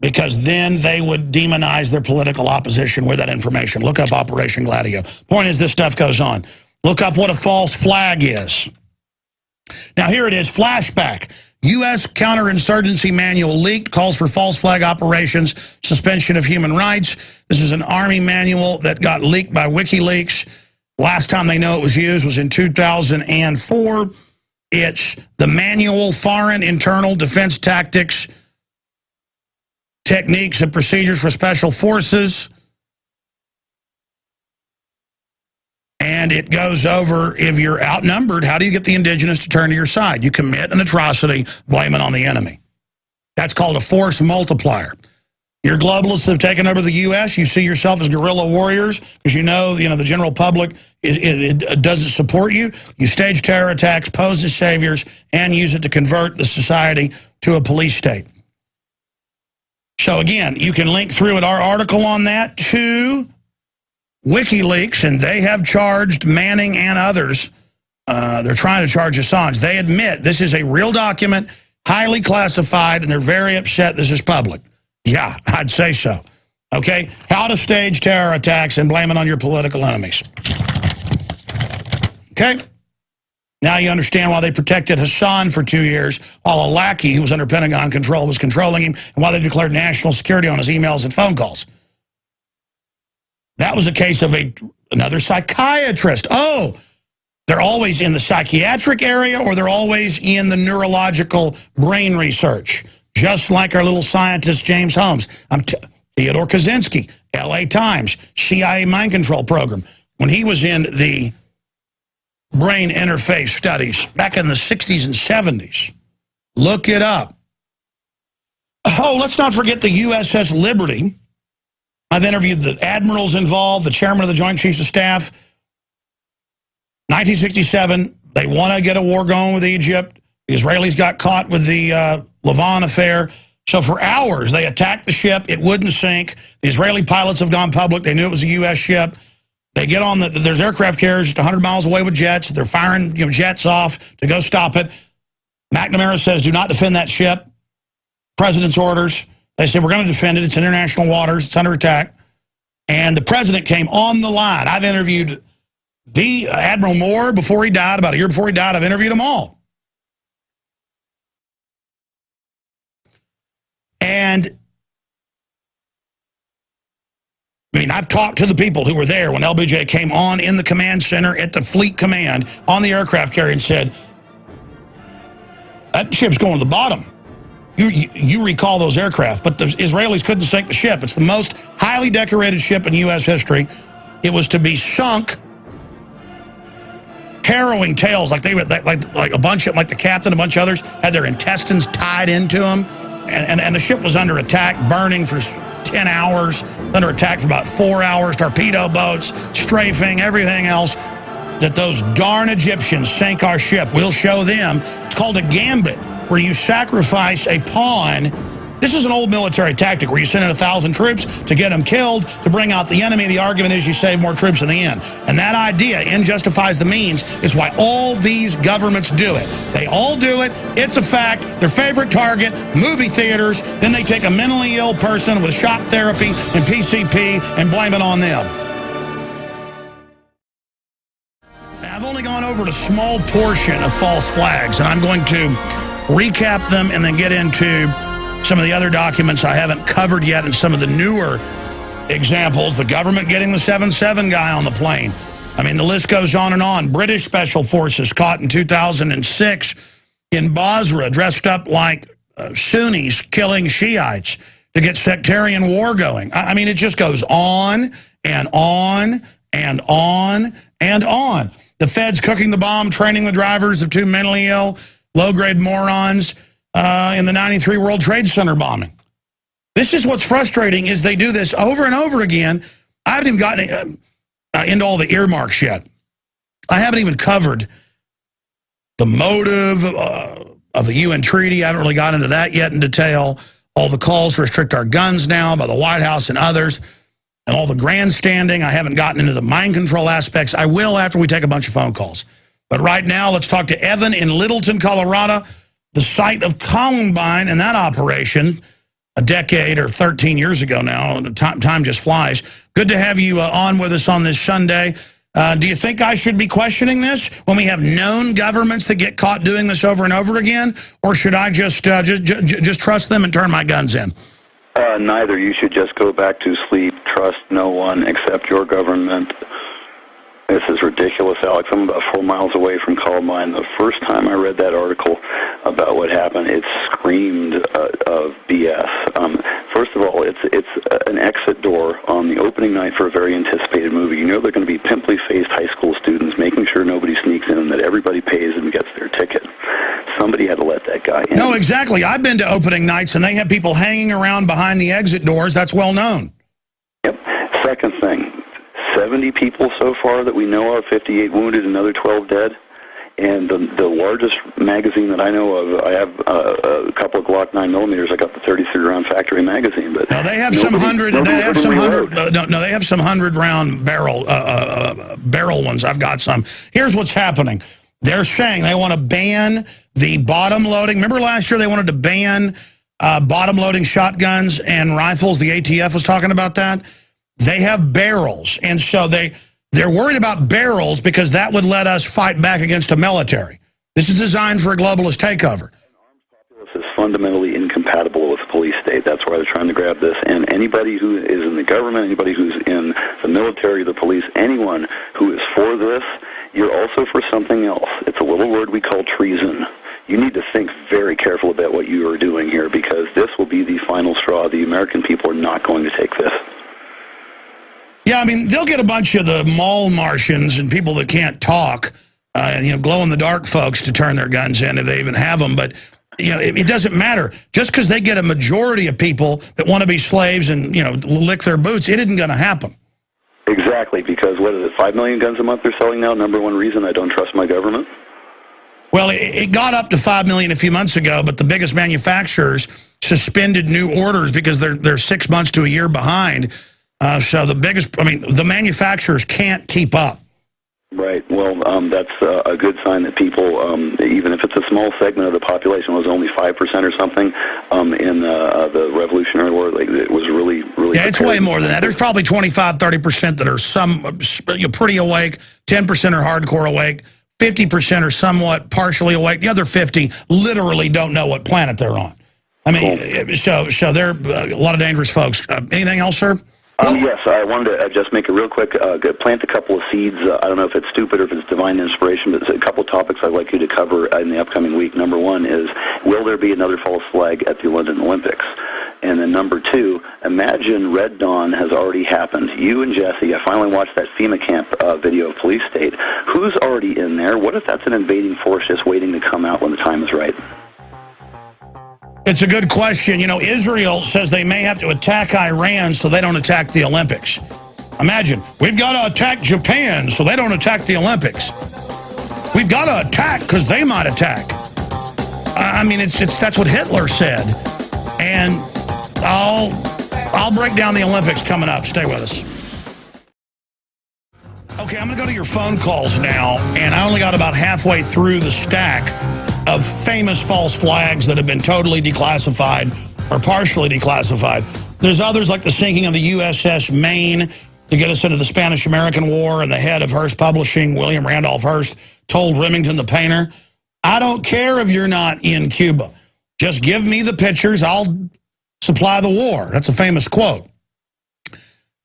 because then they would demonize their political opposition with that information. Look up Operation Gladio. Point is, this stuff goes on. Look up what a false flag is. Now, here it is, flashback. U.S. counterinsurgency manual leaked, calls for false flag operations, suspension of human rights. This is an Army manual that got leaked by WikiLeaks. Last time they know it was used was in 2004. It's the manual foreign internal defense tactics, techniques and procedures for special forces. And it goes over, if you're outnumbered, how do you get the indigenous to turn to your side? You commit an atrocity, blame it on the enemy. That's called a force multiplier. Your globalists have taken over the U.S. You see yourself as guerrilla warriors because you know the general public it doesn't support you. You stage terror attacks, pose as saviors, and use it to convert the society to a police state. So again, you can link through at our article on that to WikiLeaks, and they have charged Manning and others. They're trying to charge Assange. They admit this is a real document, highly classified, and they're very upset this is public. Yeah, I'd say so. Okay? How to stage terror attacks and blame it on your political enemies. Okay? Now you understand why they protected Hassan for 2 years while a lackey who was under Pentagon control was controlling him, and why they declared national security on his emails and phone calls. That was a case of another psychiatrist. Oh, they're always in the psychiatric area, or they're always in the neurological brain research. Just like our little scientist, James Holmes. Theodore Kaczynski, LA Times, CIA mind control program. When he was in the brain interface studies back in the 60s and 70s. Look it up. Oh, let's not forget the USS Liberty. I've interviewed the admirals involved, the chairman of the Joint Chiefs of Staff. 1967, they want to get a war going with Egypt. The Israelis got caught with the Levant affair. So for hours, they attacked the ship. It wouldn't sink. The Israeli pilots have gone public. They knew it was a U.S. ship. They get on there's aircraft carriers just 100 miles away with jets. They're firing jets off to go stop it. McNamara says, do not defend that ship. President's orders. They said, we're going to defend it. It's international waters. It's under attack. And the president came on the line. I've interviewed the Admiral Moore before he died, about a year before he died. I've interviewed them all. And, I mean, I've talked to the people who were there when LBJ came on in the command center at the Fleet Command on the aircraft carrier and said, that ship's going to the bottom. You recall those aircraft, but the Israelis couldn't sink the ship. It's the most highly decorated ship in U.S. history. It was to be sunk. Harrowing tales, like they were like a bunch of, like the captain, a bunch of others had their intestines tied into them. And the ship was under attack, burning for 10 hours, under attack for about 4 hours, torpedo boats, strafing, everything else. That those darn Egyptians sank our ship. We'll show them. It's called a gambit, where you sacrifice a pawn. This is an old military tactic where you send in 1,000 troops to get them killed, to bring out the enemy. The argument is you save more troops in the end. And that idea, end justifies the means, is why all these governments do it. They all do it. It's a fact. Their favorite target, movie theaters. Then they take a mentally ill person with shock therapy and PCP and blame it on them. Now, I've only gone over a small portion of false flags, and I'm going to recap them and then get into some of the other documents I haven't covered yet, and some of the newer examples. The government getting the 7-7 guy on the plane. I mean, the list goes on and on. British Special Forces caught in 2006 in Basra, dressed up like Sunnis killing Shiites to get sectarian war going. I mean, it just goes on and on and on and on. The feds cooking the bomb, training the drivers of 2 mentally ill, low-grade morons in the 93 World Trade Center bombing. This is what's frustrating, is they do this over and over again. I haven't even gotten into all the earmarks yet. I haven't even covered the motive of the UN treaty. I haven't really got into that yet in detail. All the calls to restrict our guns now by the White House and others, and all the grandstanding. I haven't gotten into the mind control aspects. I will after we take a bunch of phone calls. But right now, let's talk to Evan in Littleton, Colorado, the site of Columbine and that operation a decade or 13 years ago now. Time just flies. Good to have you on with us on this Sunday. Do you think I should be questioning this when we have known governments that get caught doing this over and over again? Or should I just trust them and turn my guns in? Neither. You should just go back to sleep. Trust no one except your government. This is ridiculous, Alex. I'm about 4 miles away from Columbine. The first time I read that article about what happened, it screamed of BS. First of all, it's an exit door on the opening night for a very anticipated movie. You know they're going to be pimply-faced high school students making sure nobody sneaks in and that everybody pays and gets their ticket. Somebody had to let that guy in. No, exactly. I've been to opening nights, and they have people hanging around behind the exit doors. That's well known. Yep. Second thing. 70 people so far that we know of, 58 wounded, another 12 dead. And the largest magazine that I know of, I have a couple of Glock 9mm. I got the 33-round factory magazine, but no, they have some hundred. They have some hundred. No, they have some 100-round barrel ones. I've got some. Here's what's happening. They're saying they want to ban the bottom loading. Remember last year they wanted to ban bottom loading shotguns and rifles. The ATF was talking about that. They have barrels, and so they're worried about barrels because that would let us fight back against a military. This is designed for a globalist takeover. This is fundamentally incompatible with the police state. That's why they're trying to grab this. And anybody who is in the government, anybody who's in the military, the police, anyone who is for this, you're also for something else. It's a little word we call treason. You need to think very careful about what you are doing here because this will be the final straw. The American people are not going to take this. Yeah, I mean, they'll get a bunch of the mall Martians and people that can't talk, glow-in-the-dark folks to turn their guns in if they even have them. But, it doesn't matter. Just because they get a majority of people that want to be slaves and, lick their boots, it isn't going to happen. Exactly, because what is it, 5 million guns a month they're selling now? Number one reason I don't trust my government? Well, it got up to 5 million a few months ago, but the biggest manufacturers suspended new orders because they're 6 months to a year behind. So the manufacturers can't keep up. Right. Well, that's a good sign that people, even if it's a small segment of the population, was only 5% or something in the Revolutionary War. It was really, really. Yeah, it's way more than that. There's probably 25, 30% that are pretty awake. 10% are hardcore awake. 50% are somewhat partially awake. The other 50 literally don't know what planet they're on. I mean, cool. So they're a lot of dangerous folks. Anything else, sir? Yes, I wanted to just make a real quick, plant a couple of seeds. I don't know if it's stupid or if it's divine inspiration, but there's a couple of topics I'd like you to cover in the upcoming week. Number one is, will there be another false flag at the London Olympics? And then number two, imagine Red Dawn has already happened. You and Jesse, I finally watched that FEMA camp video of police state. Who's already in there? What if that's an invading force just waiting to come out when the time is right? It's a good question. Israel says they may have to attack Iran so they don't attack the Olympics. Imagine, we've got to attack Japan so they don't attack the Olympics. We've got to attack because they might attack. I mean, that's what Hitler said. And I'll break down the Olympics coming up. Stay with us. Okay, I'm going to go to your phone calls now, and I only got about halfway through the stack of famous false flags that have been totally declassified or partially declassified. There's others like the sinking of the USS Maine to get us into the Spanish-American War, and the head of Hearst Publishing, William Randolph Hearst, told Remington the painter, I don't care if you're not in Cuba. Just give me the pictures, I'll supply the war. That's a famous quote.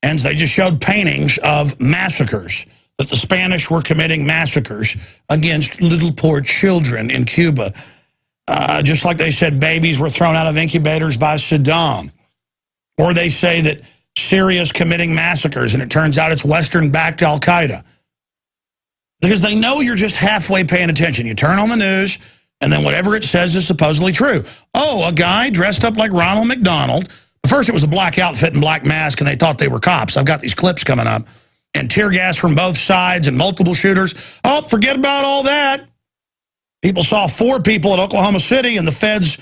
And they just showed paintings of massacres, that the Spanish were committing massacres against little poor children in Cuba. Just like they said babies were thrown out of incubators by Saddam. Or they say that Syria's committing massacres, and it turns out it's Western-backed al-Qaeda. Because they know you're just halfway paying attention. You turn on the news, and then whatever it says is supposedly true. Oh, a guy dressed up like Ronald McDonald. First, it was a black outfit and black mask, and they thought they were cops. I've got these clips coming up. And tear gas from both sides and multiple shooters. Oh, forget about all that. People saw 4 people at Oklahoma City, and the feds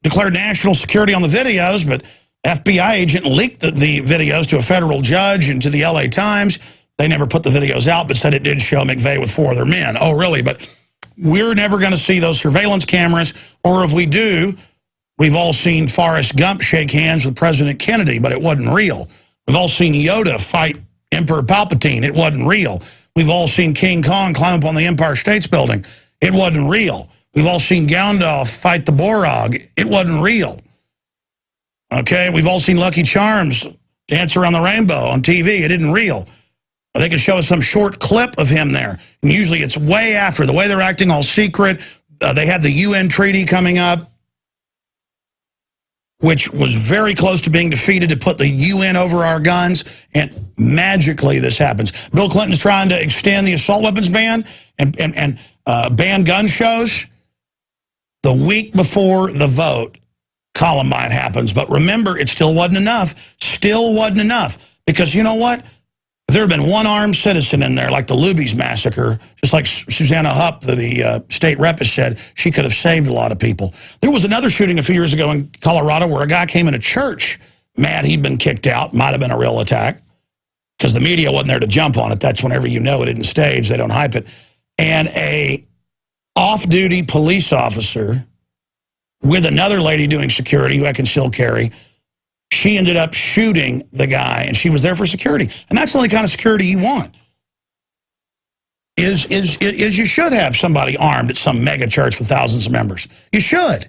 declared national security on the videos, but FBI agent leaked the videos to a federal judge and to the LA Times. They never put the videos out, but said it did show McVeigh with 4 other men. Oh, really? But we're never going to see those surveillance cameras, or if we do, we've all seen Forrest Gump shake hands with President Kennedy, but it wasn't real. We've all seen Yoda fight Emperor Palpatine. It wasn't real. We've all seen King Kong climb up on the Empire State Building. It wasn't real. We've all seen Gandalf fight the Borog. It wasn't real. Okay, we've all seen Lucky Charms dance around the rainbow on TV. It isn't real. They can show us some short clip of him there. And usually it's way after. The way they're acting all secret. They had the UN treaty coming up, which was very close to being defeated to put the UN over our guns. And magically this happens. Bill Clinton's trying to extend the assault weapons ban and ban gun shows. The week before the vote, Columbine happens. But remember, it still wasn't enough. Still wasn't enough. Because you know what? If there had been one armed citizen in there, like the Luby's massacre, just like Susanna Hupp, the state rep, has said, she could have saved a lot of people. There was another shooting a few years ago in Colorado where a guy came in a church mad he'd been kicked out. Might have been a real attack because the media wasn't there to jump on it. That's whenever you know it isn't staged, they don't hype it. And a off-duty police officer with another lady doing security who had concealed carry, she ended up shooting the guy, and she was there for security. And that's the only kind of security you want. Is you should have somebody armed at some mega church with thousands of members. You should.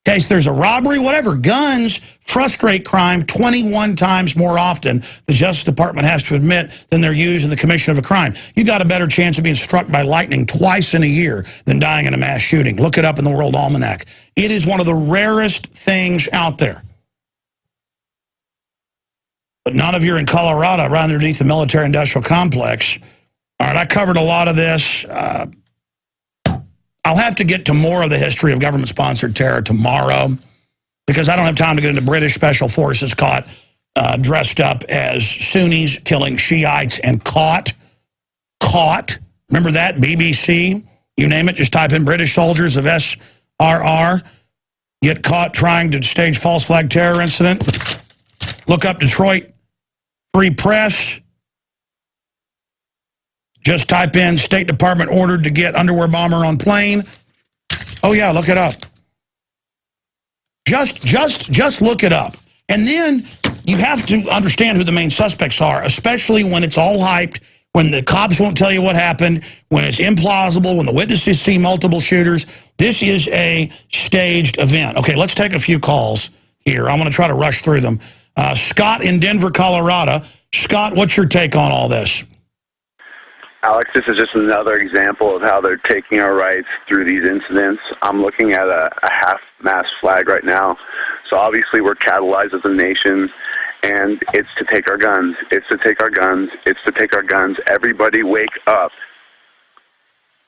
In case there's a robbery, whatever. Guns frustrate crime 21 times more often, the Justice Department has to admit, than they're used in the commission of a crime. You got a better chance of being struck by lightning twice in a year than dying in a mass shooting. Look it up in the World Almanac. It is one of the rarest things out there. But none of you are in Colorado, right underneath the military-industrial complex. All right, I covered a lot of this. I'll have to get to more of the history of government-sponsored terror tomorrow because I don't have time to get into British special forces caught dressed up as Sunnis killing Shiites and caught. Remember that? BBC? You name it, just type in British soldiers of SRR. Get caught trying to stage false flag terror incident. Look up Detroit Free Press. Just type in State Department ordered to get underwear bomber on plane. Oh yeah, look it up. Just look it up. And then you have to understand who the main suspects are, especially when it's all hyped, when the cops won't tell you what happened, when it's implausible, when the witnesses see multiple shooters. This is a staged event. Okay, let's take a few calls here. I'm going to try to rush through them. Scott in Denver, Colorado. Scott, what's your take on all this? Alex, this is just another example of how they're taking our rights through these incidents. I'm looking at a half-mast flag right now. So obviously we're catalyzed as a nation, and it's to take our guns. It's to take our guns. It's to take our guns. Everybody wake up.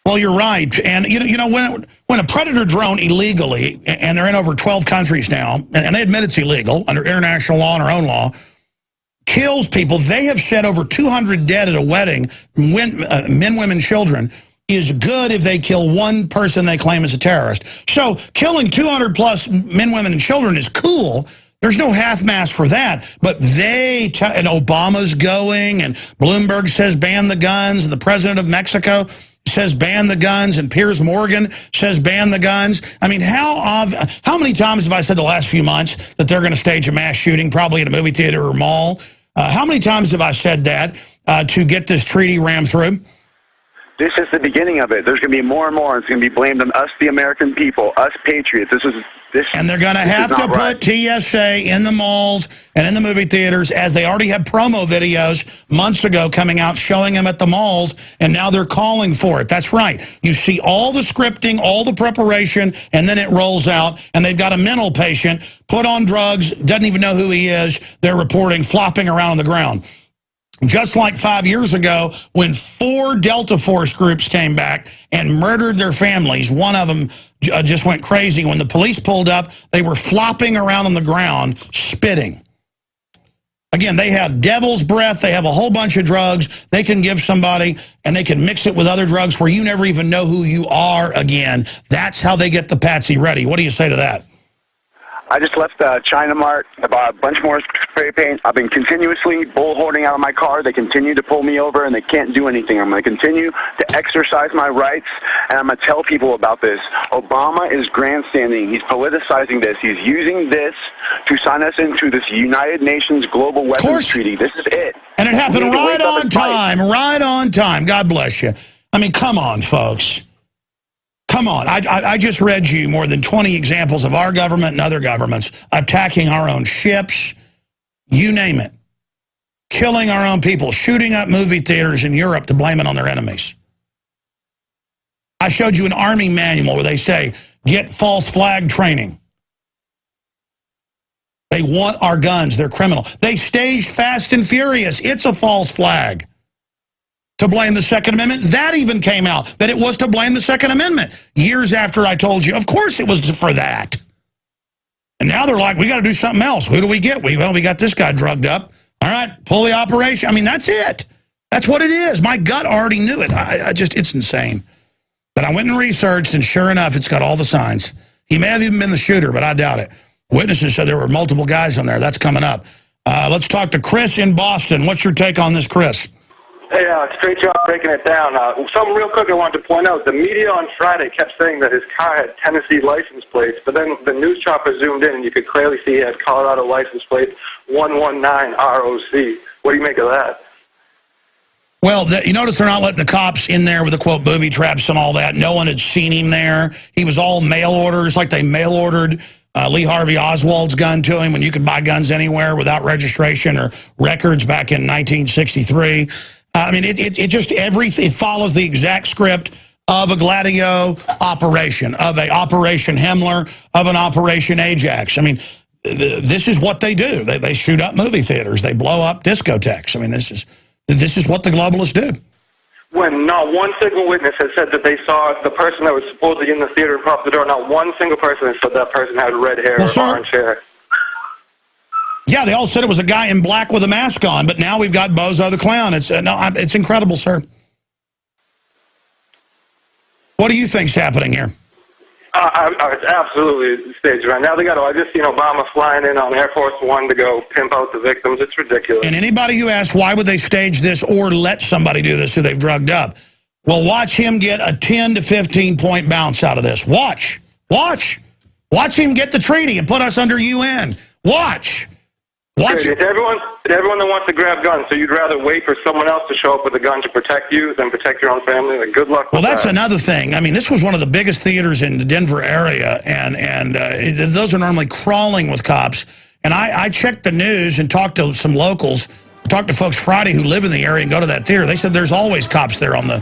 Well, you're right. And, you know when a Predator drone illegally, and they're in over 12 countries now, and they admit it's illegal under international law and our own law, kills people, they have shed over 200 dead at a wedding, men, women, children, is good if they kill one person they claim is a terrorist. So killing 200 plus men, women, and children is cool. There's no half-mast for that, but and Obama's going, and Bloomberg says ban the guns, and the president of Mexico says ban the guns, and Piers Morgan says ban the guns. I mean, how many times have I said the last few months that they're going to stage a mass shooting, probably at a movie theater or mall? How many times have I said that to get this treaty rammed through? This is the beginning of it. There's going to be more and more. It's going to be blamed on us, the American people, us patriots. And they're going to have to put TSA in the malls and in the movie theaters, as they already had promo videos months ago coming out showing them at the malls, and now they're calling for it. That's right. You see all the scripting, all the preparation, and then it rolls out, and they've got a mental patient put on drugs, doesn't even know who he is, they're reporting, flopping around on the ground. Just like 5 years ago when 4 Delta Force groups came back and murdered their families. One of them just went crazy. When the police pulled up, they were flopping around on the ground, spitting. Again, they have devil's breath. They have a whole bunch of drugs they can give somebody, and they can mix it with other drugs where you never even know who you are again. That's how they get the patsy ready. What do you say to that? I just left China Mart. I bought a bunch more spray paint. I've been continuously bullhorning out of my car. They continue to pull me over, and they can't do anything. I'm going to continue to exercise my rights, and I'm going to tell people about this. Obama is grandstanding. He's politicizing this. He's using this to sign us into this United Nations Global Weapons Treaty. This is it. And it happened right on time, right on time. God bless you. I mean, come on, folks. Come on. I just read you more than 20 examples of our government and other governments attacking our own ships. You name it. killing our own people, shooting up movie theaters in Europe to blame it on their enemies. I showed you an Army manual where they say, get false flag training. They want our guns. They're criminal. They staged Fast and Furious. It's a false flag to blame the Second Amendment. That even came out, that it was to blame the Second Amendment. Years after I told you, of course it was for that. And now they're like, we got to do something else. Who do we get? We got this guy drugged up. All right, pull the operation. I mean, that's it. That's what it is. My gut already knew it. It's insane. But I went and researched, and sure enough, it's got all the signs. He may have even been the shooter, but I doubt it. Witnesses said there were multiple guys on there. That's coming up. Let's talk to Chris in Boston. What's your take on this, Chris? Hey, great job breaking it down. Something real quick I wanted to point out. The media on Friday kept saying that his car had Tennessee license plates, but then the news chopper zoomed in, and you could clearly see he had Colorado license plate 119 ROC. What do you make of that? Well, you notice they're not letting the cops in there with the, quote, booby traps and all that. No one had seen him there. He was all mail orders, like they mail-ordered Lee Harvey Oswald's gun to him when you could buy guns anywhere without registration or records back in 1963. I mean, it follows the exact script of a Gladio operation, of a Operation Himmler, of an Operation Ajax. I mean, this is what they do. They shoot up movie theaters. They blow up discotheques. I mean, this is what the globalists do. When not one single witness has said that they saw the person that was supposedly in the theater and crossed the door, not one single person has said that person had red hair or orange hair. Yeah, they all said it was a guy in black with a mask on, but now we've got Bozo the Clown. It's incredible, sir. What do you think's happening here? It's absolutely staged right now. I just seen Obama flying in on Air Force One to go pimp out the victims. It's ridiculous. And anybody who asks why would they stage this or let somebody do this who they've drugged up, well, watch him get a 10 to 15 point bounce out of this. Watch him get the treaty and put us under UN. Watch. It's everyone that wants to grab guns, so you'd rather wait for someone else to show up with a gun to protect you than protect your own family. Like, good luck with that. Well, that's another thing. I mean, this was one of the biggest theaters in the Denver area, and those are normally crawling with cops. And I checked the news and talked to some locals, talked to folks Friday who live in the area and go to that theater. They said there's always cops there on the,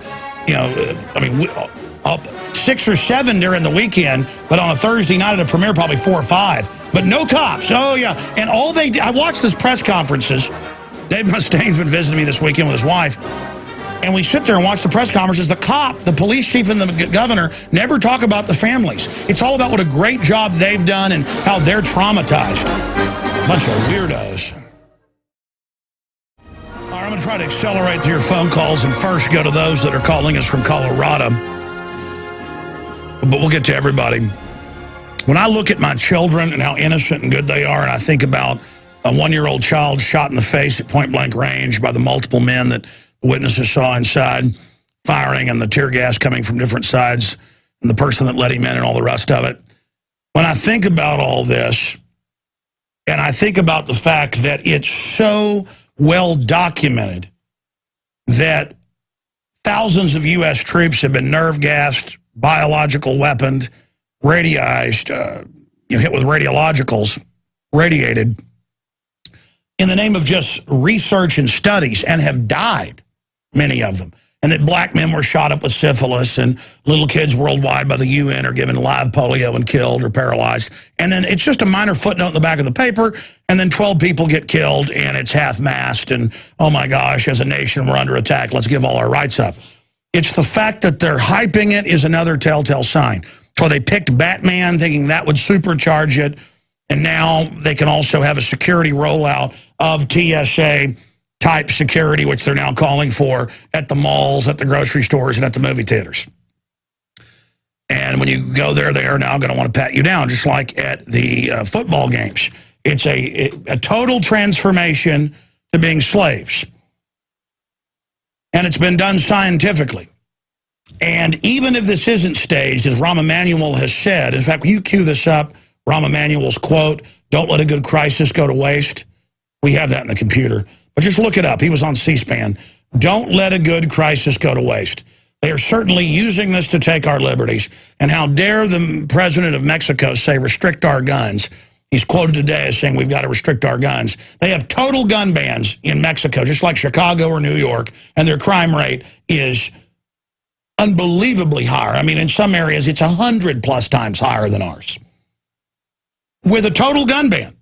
6 or 7 during the weekend, but on a Thursday night at a premiere, probably 4 or 5. But no cops. Oh, yeah. And I watched these press conferences. Dave Mustaine's been visiting me this weekend with his wife. And we sit there and watch the press conferences. The police chief and the governor never talk about the families. It's all about what a great job they've done and how they're traumatized. A bunch of weirdos. All right, I'm going to try to accelerate through your phone calls and first go to those that are calling us from Colorado. But we'll get to everybody. When I look at my children and how innocent and good they are, and I think about a 1-year-old child shot in the face at point-blank range by the multiple men that the witnesses saw inside, firing and the tear gas coming from different sides, and the person that let him in and all the rest of it. When I think about all this, and I think about the fact that it's so well documented that thousands of U.S. troops have been nerve-gassed, biological weaponed, radioized, hit with radiologicals, radiated, in the name of just research and studies, and have died, many of them. And that black men were shot up with syphilis, and little kids worldwide by the UN are given live polio and killed or paralyzed. And then it's just a minor footnote in the back of the paper, and then 12 people get killed, and it's half-mast, and oh my gosh, as a nation, we're under attack, let's give all our rights up. It's the fact that they're hyping it is another telltale sign. So they picked Batman thinking that would supercharge it, and now they can also have a security rollout of TSA-type security, which they're now calling for at the malls, at the grocery stores, and at the movie theaters. And when you go there, they are now going to want to pat you down, just like at the football games. It's a total transformation to being slaves. And it's been done scientifically. And even if this isn't staged, as Rahm Emanuel has said, in fact, will you cue this up, Rahm Emanuel's quote, "Don't let a good crisis go to waste." We have that in the computer. But just look it up. He was on C-SPAN. Don't let a good crisis go to waste. They are certainly using this to take our liberties. And how dare the president of Mexico say restrict our guns. He's quoted today as saying we've got to restrict our guns. They have total gun bans in Mexico, just like Chicago or New York, and their crime rate is unbelievably higher. I mean, in some areas, it's 100+ times higher than ours, with a total gun ban.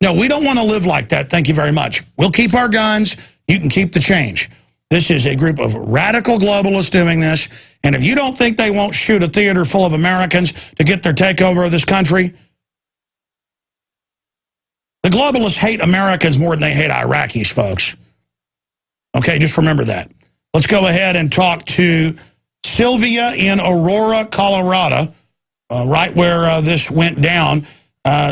No, we don't want to live like that. Thank you very much. We'll keep our guns. You can keep the change. This is a group of radical globalists doing this, and if you don't think they won't shoot a theater full of Americans to get their takeover of this country, the globalists hate Americans more than they hate Iraqis, folks. Okay, just remember that. Let's go ahead and talk to Sylvia in Aurora, Colorado, right where this went down.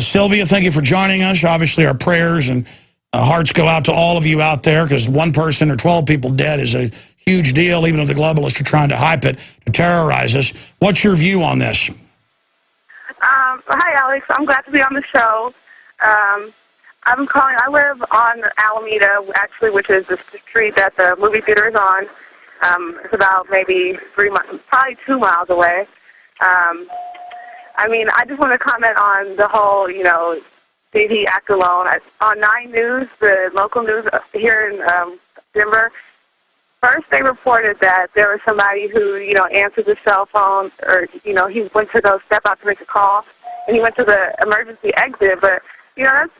Sylvia, thank you for joining us. Obviously, our prayers and hearts go out to all of you out there, because 1 person or 12 people dead is a huge deal, even if the globalists are trying to hype it to terrorize us. What's your view on this? Hi, Alex. I'm glad to be on the show. I'm calling. I live on Alameda, actually, which is the street that the movie theater is on. It's about maybe probably 2 miles away. I mean, I just want to comment on the whole, did he act alone? On 9 News, the local news here in Denver, first they reported that there was somebody who, answered the cell phone, or, he went to go step out to make a call, and he went to the emergency exit, but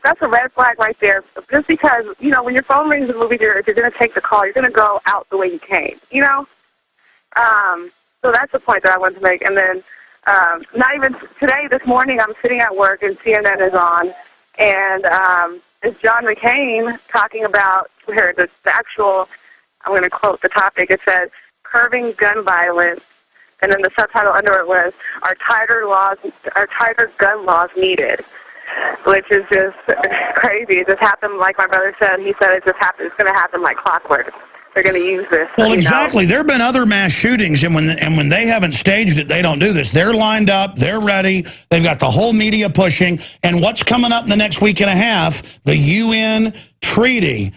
that's a red flag right there. Just because, when your phone rings in the movie theater, if you're going to take the call, you're going to go out the way you came, So that's the point that I wanted to make. And then, not even today, this morning, I'm sitting at work and CNN is on, and it's John McCain talking about the actual, I'm going to quote the topic, it says, curbing gun violence, and then the subtitle under it was, are tighter gun laws needed? Which is just crazy. It just happened, like my brother said. He said it just happened. It's going to happen like clockwork. They're going to use this. Well, exactly. There have been other mass shootings, and when they haven't staged it, they don't do this. They're lined up. They're ready. They've got the whole media pushing. And what's coming up in the next week and a half? The UN treaty.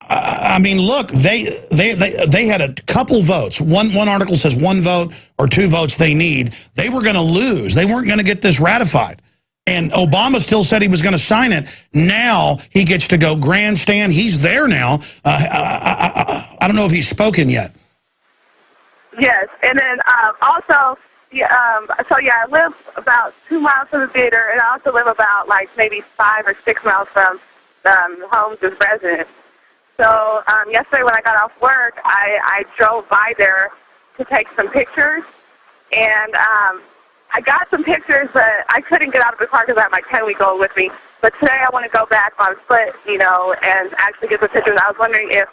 I mean, look, they had a couple votes. One article says 1 vote or 2 votes they need. They were going to lose. They weren't going to get this ratified. And Obama still said he was going to sign it. Now he gets to go grandstand. He's there now. I don't know if he's spoken yet. Yes, and then also, I live about 2 miles from the theater, and I also live about maybe 5 or 6 miles from homes as residents. So yesterday when I got off work, I drove by there to take some pictures, and I got some pictures, but I couldn't get out of the car because I had my 10-week-old with me. But today I want to go back on foot, and actually get the pictures. I was wondering if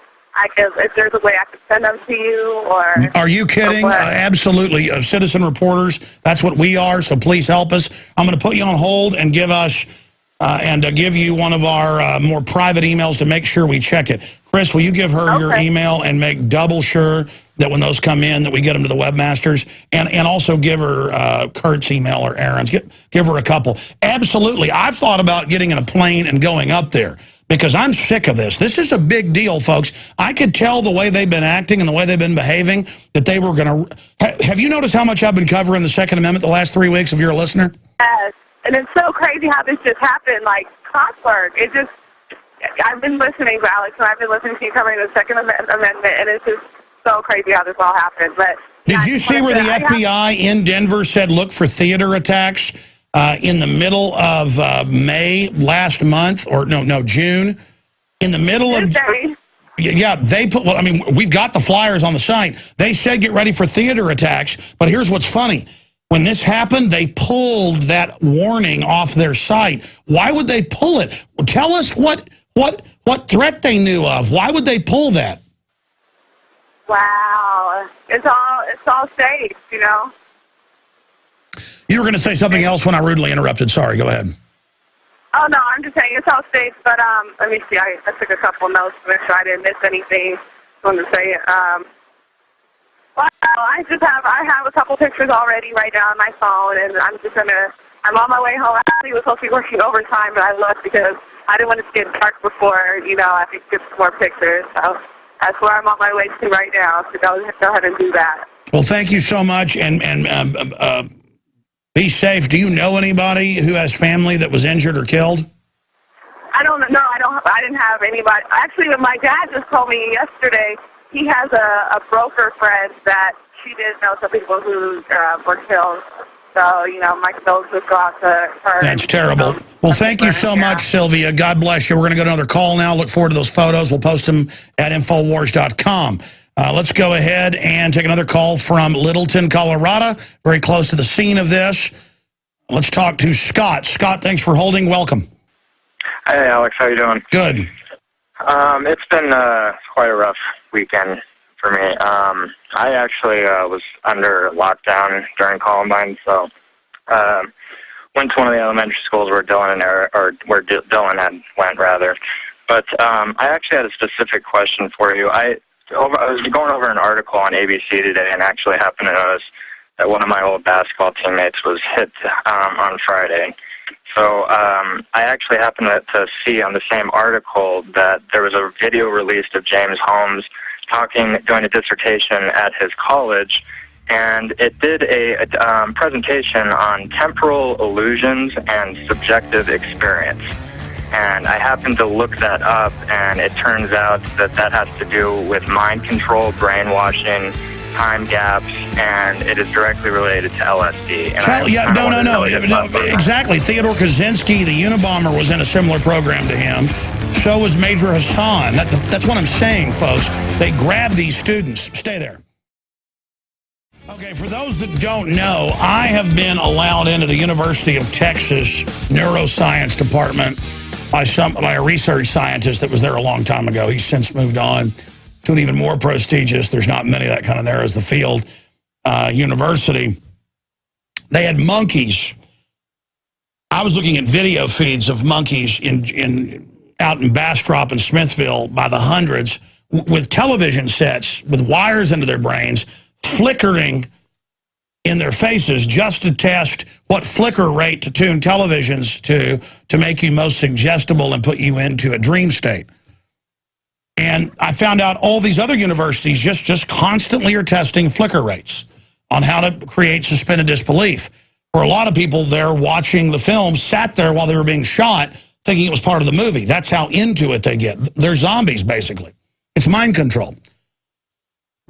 there's a way I could send them to you, or... Are you kidding? Absolutely. Citizen reporters, that's what we are, so please help us. I'm going to put you on hold and give you one of our more private emails to make sure we check it. Chris, will you give her your email and make double sure that when those come in that we get them to the webmasters, and also give her Kurt's email or Aaron's. Give her a couple. Absolutely. I've thought about getting in a plane and going up there because I'm sick of this. This is a big deal, folks. I could tell the way they've been acting and the way they've been behaving that they were going to... Have you noticed how much I've been covering the Second Amendment the last 3 weeks if you're a listener? Yes. And it's so crazy how this just happened, like clockwork. It just... I've been listening to Alex, and I've been listening to you covering the Second Amendment, and it's just so crazy how this all happened. But did you see where the FBI in Denver said look for theater attacks in the middle of May last month, or no, June? In the middle of... Yeah, they put... Well, I mean, we've got the flyers on the site. They said get ready for theater attacks, but here's what's funny. When this happened, they pulled that warning off their site. Why would they pull it? Tell us what threat they knew of. Why would they pull that? Wow. It's all staged, You were going to say something else when I rudely interrupted. Sorry, go ahead. Oh, no, I'm just saying it's all staged, but let me see. I took a couple notes to make sure I didn't miss anything. I wanted to say, I have a couple pictures already right now on my phone, and I'm on my way home. I actually was supposed to be working overtime, but I left because I didn't want it to get dark before, I could get some more pictures. So that's where I'm on my way to right now, so go ahead and do that. Well, thank you so much, and Be safe. Do you know anybody who has family that was injured or killed? I don't know. I didn't have anybody. Actually, my dad just told me yesterday he has a broker friend that she did know some people who were killed. So, my condolences go out to her. That's terrible. Well, thank you so much, Sylvia. God bless you. We're going to go to another call now. Look forward to those photos. We'll post them at Infowars.com. Let's go ahead and take another call from Littleton, Colorado, very close to the scene of this. Let's talk to Scott. Scott, thanks for holding. Welcome. Hey, Alex. How you doing? Good. It's been quite a rough weekend for me. I actually was under lockdown during Columbine, so went to one of the elementary schools where Dylan went rather. But I actually had a specific question for you. I was going over an article on ABC today and actually happened to notice that one of my old basketball teammates was hit on Friday. So I actually happened to see on the same article that there was a video released of James Holmes doing a dissertation at his college, and it did a presentation on temporal illusions and subjective experience. And I happened to look that up, and it turns out that has to do with mind control, brainwashing, time gaps, and it is directly related to LSD. And No. Exactly. Theodore Kaczynski, the Unabomber, was in a similar program to him. So was Major Hassan. That's what I'm saying, folks. They grab these students. Stay there. Okay, for those that don't know, I have been allowed into the University of Texas neuroscience department by a research scientist that was there a long time ago. He's since moved on to an even more prestigious, there's not many that kind of there as the field, university. They had monkeys. I was looking at video feeds of monkeys out in Bastrop and Smithville by the hundreds with television sets with wires into their brains flickering in their faces just to test what flicker rate to tune televisions to make you most suggestible and put you into a dream state. And I found out all these other universities just constantly are testing flicker rates on how to create suspended disbelief. For a lot of people there watching the film sat there while they were being shot thinking it was part of the movie. That's how into it they get. They're zombies, basically. It's mind control.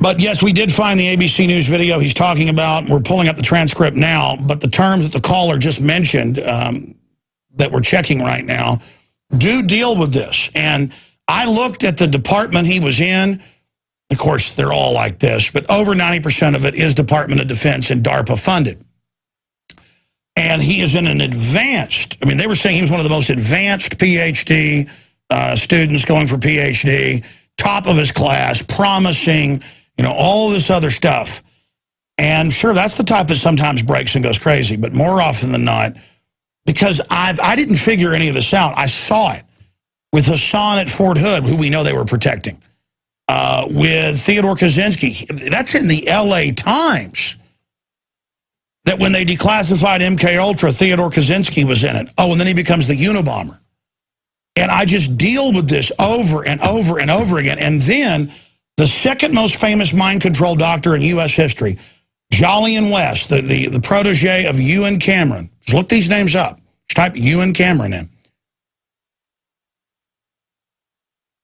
But yes, we did find the ABC News video he's talking about. We're pulling up the transcript now. But the terms that the caller just mentioned that we're checking right now do deal with this. And I looked at the department he was in. Of course, they're all like this. But over 90% of it is Department of Defense and DARPA funded. And he is in an advanced, they were saying he was one of the most advanced PhD students going for PhD, top of his class, promising, all this other stuff. And sure, that's the type that sometimes breaks and goes crazy, but more often than not, because I didn't figure any of this out. I saw it with Hassan at Fort Hood, who we know they were protecting, with Theodore Kaczynski. That's in the LA Times. That when they declassified MK-Ultra, Theodore Kaczynski was in it. Oh, and then he becomes the Unabomber. And I just deal with this over and over and over again. And then the second most famous mind control doctor in U.S. history, Jolyon West, the protege of Ewan Cameron. Just look these names up. Just type Ewan Cameron in.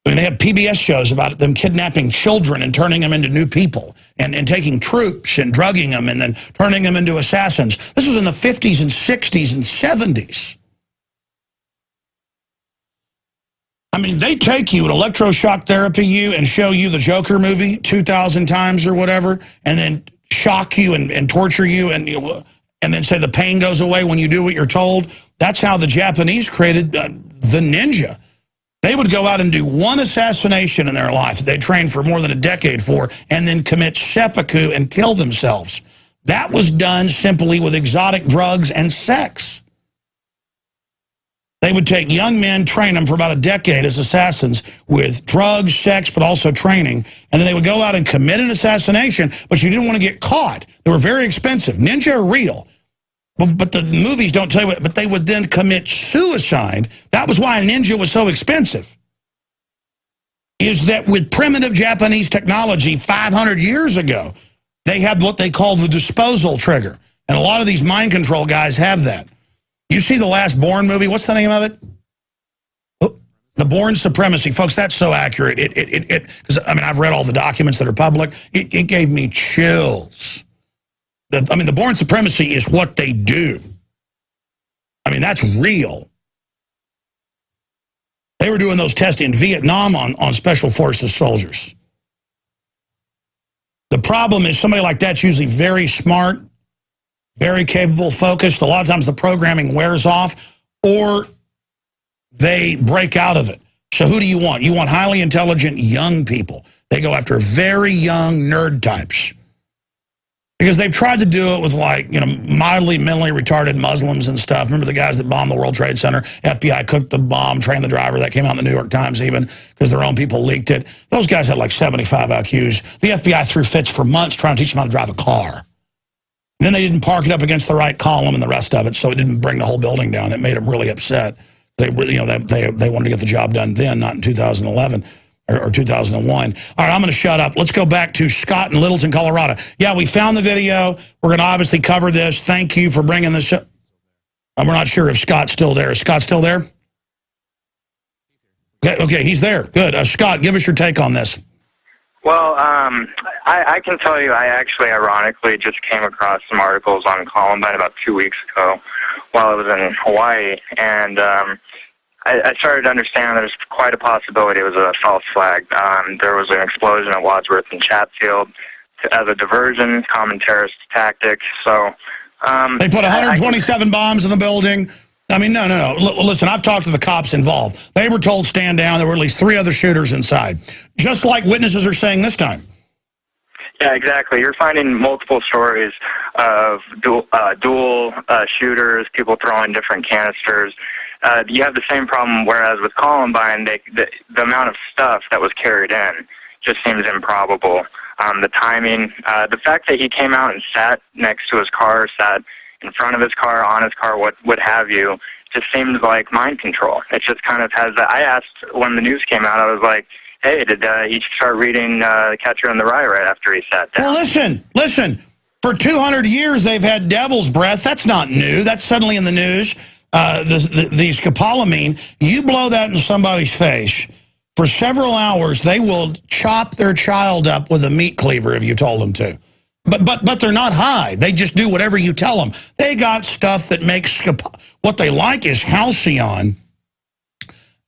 They have PBS shows about them kidnapping children and turning them into new people and taking troops and drugging them and then turning them into assassins. This was in the 50s and 60s and 70s. They take you and electroshock therapy you and show you the Joker movie 2,000 times or whatever and then shock you and torture you and then say the pain goes away when you do what you're told. That's how the Japanese created the ninja. They would go out and do one assassination in their life that they trained for more than a decade for and then commit seppuku and kill themselves. That was done simply with exotic drugs and sex. They would take young men, train them for about a decade as assassins with drugs, sex, but also training. And then they would go out and commit an assassination, but you didn't want to get caught. They were very expensive. Ninja are real. But the movies don't tell you what, but they would then commit suicide. That was why a ninja was so expensive. Is that with primitive Japanese technology 500 years ago, they had what they call the disposal trigger. And a lot of these mind control guys have that. You see the last Bourne movie, what's the name of it? The Bourne Supremacy. Folks, that's so accurate. Because, I mean, I've read all the documents that are public. It gave me chills. The Bourne Supremacy is what they do. I mean, that's real. They were doing those tests in Vietnam on Special Forces soldiers. The problem is somebody like that's usually very smart, very capable, focused. A lot of times the programming wears off, or they break out of it. So who do you want? You want highly intelligent young people. They go after very young nerd types. Because they've tried to do it with, like, you know, mildly mentally retarded Muslims and stuff. Remember the guys that bombed the World Trade Center? FBI cooked the bomb, trained the driver. That came out in the New York Times even, because their own people leaked it. Those guys had like 75 IQs. The FBI threw fits for months trying to teach them how to drive a car. And then they didn't park it up against the right column and the rest of it, so it didn't bring the whole building down. It made them really upset. They wanted to get the job done then, not in 2011. Or 2001. All right, I'm going to shut up. Let's go back to Scott in Littleton, Colorado. Yeah, we found the video. We're going to obviously cover this. Thank you for bringing this up. We're not sure if Scott's still there. Is Scott still there? Okay, he's there. Good. Scott, give us your take on this. Well, I can tell you I actually ironically just came across some articles on Columbine about 2 weeks ago while I was in Hawaii, and I started to understand there's quite a possibility it was a false flag. There was an explosion at Wadsworth and Chatfield as a diversion, common terrorist tactic. So they put 127 bombs in the building. I mean, no. Listen, I've talked to the cops involved. They were told stand down. There were at least 3 other shooters inside, just like witnesses are saying this time. Yeah, exactly. You're finding multiple stories of dual shooters, people throwing different canisters. You have the same problem, whereas with Columbine, the amount of stuff that was carried in just seems improbable. The timing, the fact that he came out and sat next to his car, sat in front of his car, on his car, what have you, just seems like mind control. It just kind of has that. I asked when the news came out, I was like, hey, did he start reading Catcher in the Rye right after he sat down? Well, listen. For 200 years, they've had devil's breath. That's not new. That's suddenly in the news. The scopolamine, you blow that in somebody's face, for several hours, they will chop their child up with a meat cleaver if you told them to. But they're not high. They just do whatever you tell them. They got stuff that makes what they like is halcyon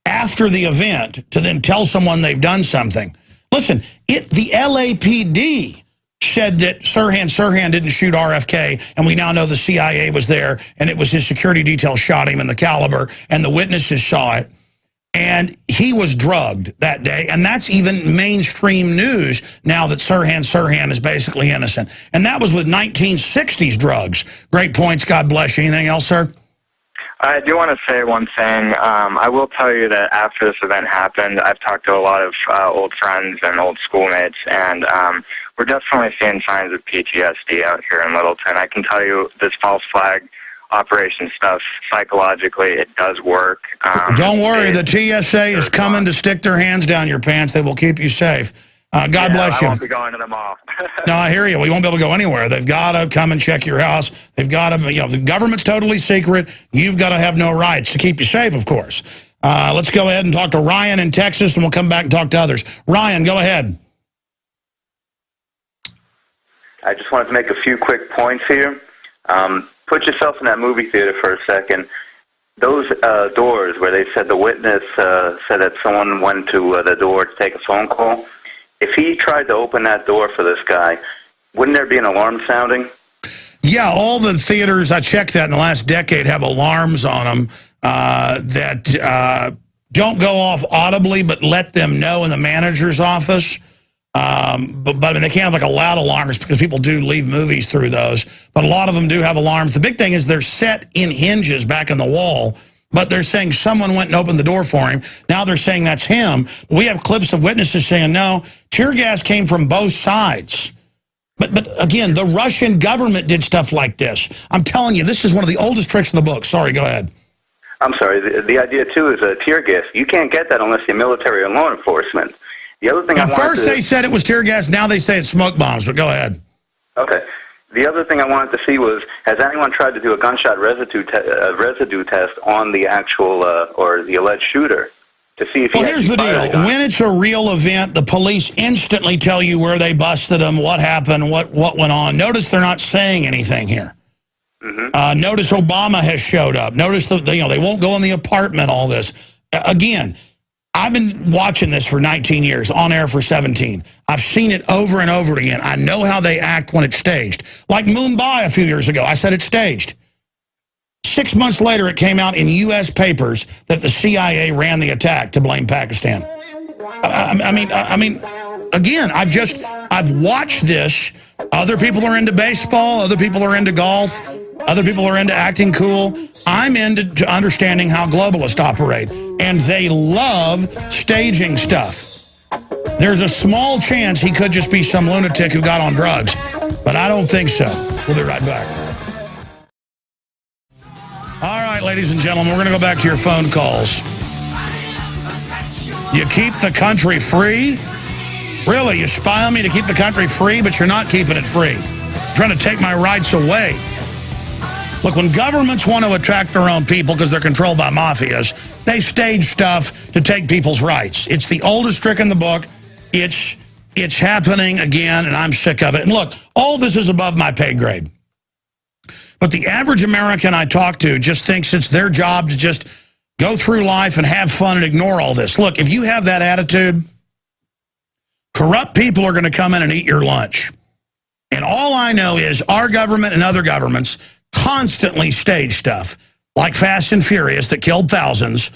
after the event to then tell someone they've done something. Listen, the LAPD said that Sirhan didn't shoot RFK, and we now know the CIA was there, and it was his security detail shot him in the caliber, and the witnesses saw it, and he was drugged that day, and that's even mainstream news now that Sirhan is basically innocent. And that was with 1960s drugs. Great points. God bless you. Anything else, sir? I do want to say one thing. I will tell you that after this event happened, I've talked to a lot of old friends and old schoolmates, and we're definitely seeing signs of PTSD out here in Littleton. I can tell you this false flag operation stuff, psychologically, it does work. Don't worry, the TSA is coming to stick their hands down your pants. They will keep you safe. God bless you. I won't be going to the mall. No, I hear you. We won't be able to go anywhere. They've got to come and check your house. They've got to, the government's totally secret. You've got to have no rights to keep you safe, of course. Let's go ahead and talk to Ryan in Texas, and we'll come back and talk to others. Ryan, go ahead. I just wanted to make a few quick points here. Put yourself in that movie theater for a second. Those doors where they said the witness said that someone went to the door to take a phone call, if he tried to open that door for this guy, wouldn't there be an alarm sounding? Yeah, all the theaters, I checked that in the last decade, have alarms on them that don't go off audibly, but let them know in the manager's office. But I mean, they can't have like a loud alarms because people do leave movies through those. But a lot of them do have alarms. The big thing is they're set in hinges back in the wall, but they're saying someone went and opened the door for him. Now they're saying that's him. We have clips of witnesses saying, no, tear gas came from both sides. But again, the Russian government did stuff like this. I'm telling you, this is one of the oldest tricks in the book. Sorry, go ahead. I'm sorry. The idea, too, is tear gas. You can't get that unless you're military or law enforcement. The other thing At first they said it was tear gas. Now they say it's smoke bombs, but go ahead. Okay. The other thing I wanted to see was, has anyone tried to do a gunshot residue test on the actual or the alleged shooter to see if he Well, here's the deal. When it's a real event, the police instantly tell you where they busted them, what happened, what went on. Notice they're not saying anything here. Mm-hmm. Notice Obama has showed up. Notice they won't go in the apartment, all this. Again, I've been watching this for 19 years, on air for 17. I've seen it over and over again. I know how they act when it's staged. Like Mumbai a few years ago, I said it's staged. 6 months later, it came out in U.S. papers that the CIA ran the attack to blame Pakistan. I mean, again, I've watched this. Other people are into baseball. Other people are into golf. Other people are into acting cool. I'm into understanding how globalists operate. And they love staging stuff. There's a small chance he could just be some lunatic who got on drugs. But I don't think so. We'll be right back. All right, ladies and gentlemen, we're going to go back to your phone calls. You keep the country free? Really, you spy on me to keep the country free, but you're not keeping it free. You're trying to take my rights away. Look, when governments want to attract their own people because they're controlled by mafias, they stage stuff to take people's rights. It's the oldest trick in the book. It's happening again, and I'm sick of it. And look, all this is above my pay grade. But the average American I talk to just thinks it's their job to just go through life and have fun and ignore all this. Look, if you have that attitude, corrupt people are going to come in and eat your lunch. And all I know is our government and other governments constantly stage stuff, like Fast and Furious that killed thousands,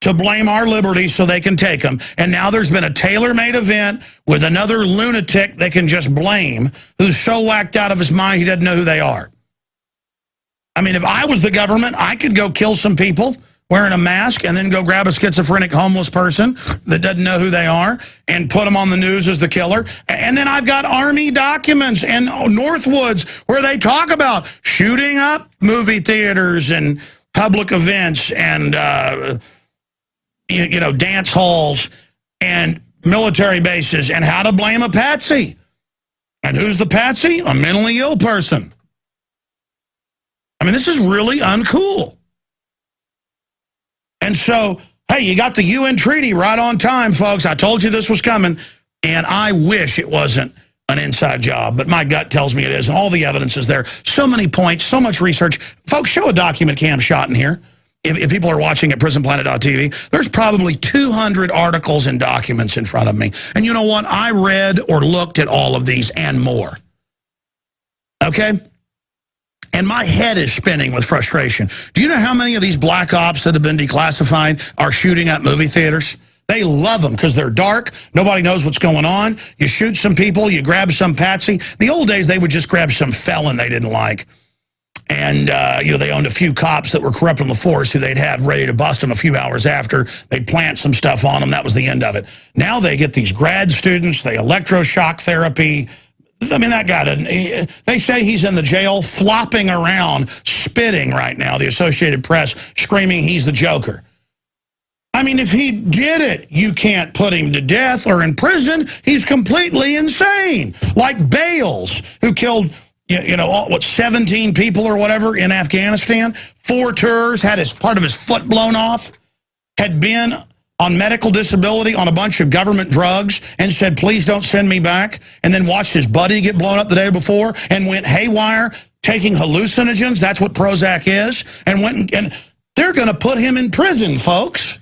to blame our liberties so they can take them. And now there's been a tailor-made event with another lunatic they can just blame who's so whacked out of his mind he doesn't know who they are. I mean, if I was the government, I could go kill some people wearing a mask and then go grab a schizophrenic homeless person that doesn't know who they are and put them on the news as the killer. And then I've got Army documents and Northwoods where they talk about shooting up movie theaters and public events and, dance halls and military bases and how to blame a patsy. And who's the patsy? A mentally ill person. I mean, this is really uncool. And so, hey, you got the UN treaty right on time, folks. I told you this was coming, and I wish it wasn't an inside job, but my gut tells me it is, and all the evidence is there. So many points, so much research. Folks, show a document cam shot in here. If people are watching at prisonplanet.tv, there's probably 200 articles and documents in front of me. And you know what? I read or looked at all of these and more. Okay? And my head is spinning with frustration. Do you know how many of these black ops that have been declassified are shooting up movie theaters? They love them because they're dark. Nobody knows what's going on. You shoot some people. You grab some patsy. The old days, they would just grab some felon they didn't like. And, they owned a few cops that were corrupt on the force who they'd have ready to bust them a few hours after. They'd plant some stuff on them. That was the end of it. Now they get these grad students, they electroshock therapy. I mean, that guy doesn't, they say he's in the jail flopping around, spitting right now, the Associated Press, screaming he's the Joker. I mean, if he did it, you can't put him to death or in prison. He's completely insane. Like Bales, who killed, 17 people or whatever in Afghanistan, 4 tours, had part of his foot blown off, had been on medical disability on a bunch of government drugs and said, please don't send me back, and then watched his buddy get blown up the day before and went haywire, taking hallucinogens, that's what Prozac is, and they're going to put him in prison, folks.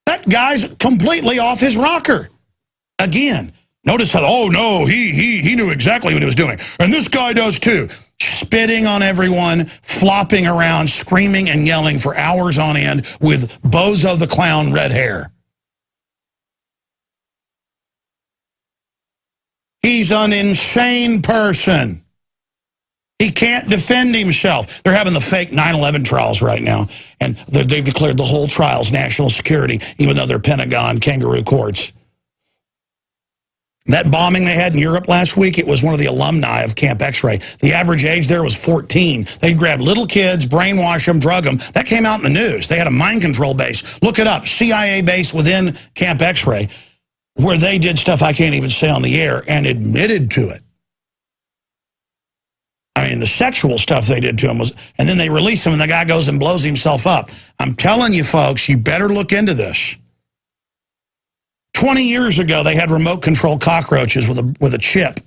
That guy's completely off his rocker. Again, notice how, oh no, he knew exactly what he was doing. And this guy does too. Spitting on everyone, flopping around, screaming and yelling for hours on end with Bozo the Clown red hair. He's an insane person. He can't defend himself. They're having the fake 9/11 trials right now, and they've declared the whole trials national security, even though they're Pentagon kangaroo courts. That bombing they had in Europe last week, it was one of the alumni of Camp X-Ray. The average age there was 14. They'd grab little kids, brainwash them, drug them. That came out in the news. They had a mind control base. Look it up, CIA base within Camp X-Ray, where they did stuff I can't even say on the air and admitted to it. I the sexual stuff they did to him was, and then they release him and the guy goes and blows himself up. I'm telling you folks, you better look into this. 20 years ago, they had remote control cockroaches with a chip.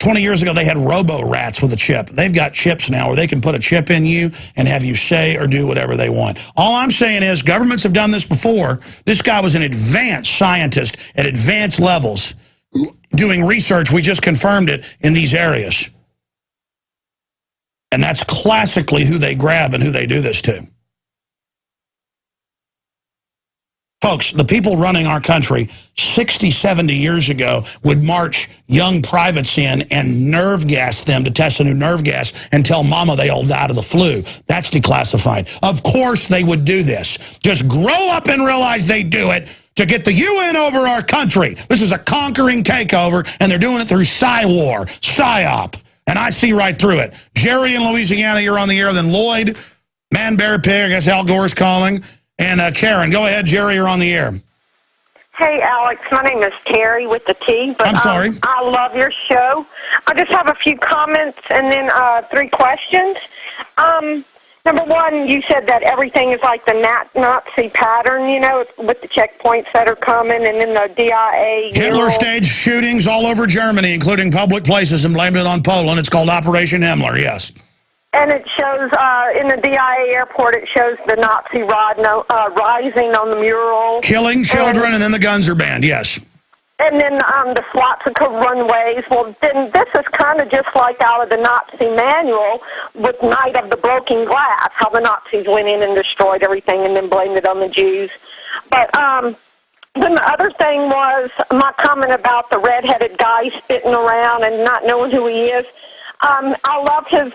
20 years ago, they had robo-rats with a chip. They've got chips now where they can put a chip in you and have you say or do whatever they want. All I'm saying is governments have done this before. This guy was an advanced scientist at advanced levels doing research. We just confirmed it in these areas. And that's classically who they grab and who they do this to. Folks, the people running our country 60, 70 years ago would march young privates in and nerve gas them to test a new nerve gas and tell mama they all died of the flu. That's declassified. Of course they would do this. Just grow up and realize they do it to get the UN over our country. This is a conquering takeover, and they're doing it through Psy-war, PSYOP. And I see right through it. Jerry in Louisiana, you're on the air. Then Lloyd, Man, Bear, Pig, I guess Al Gore's calling. And Karen, go ahead, Jerry, you're on the air. Hey, Alex, my name is Terry with the T. But, I'm sorry. I love your show. I just have a few comments and then 3 questions. Number one, you said that everything is like the Nazi pattern, you know, with the checkpoints that are coming and then the DIA. Hitler staged shootings all over Germany, including public places, and blamed it on Poland. It's called Operation Himmler, yes. And it shows, in the DIA airport, it shows the Nazi rising on the mural. Killing children, and then the guns are banned, yes. And then the swastika runways. Well, then this is kind of just like out of the Nazi manual with Night of the Broken Glass, how the Nazis went in and destroyed everything and then blamed it on the Jews. But then the other thing was my comment about the redheaded guy spitting around and not knowing who he is. I love his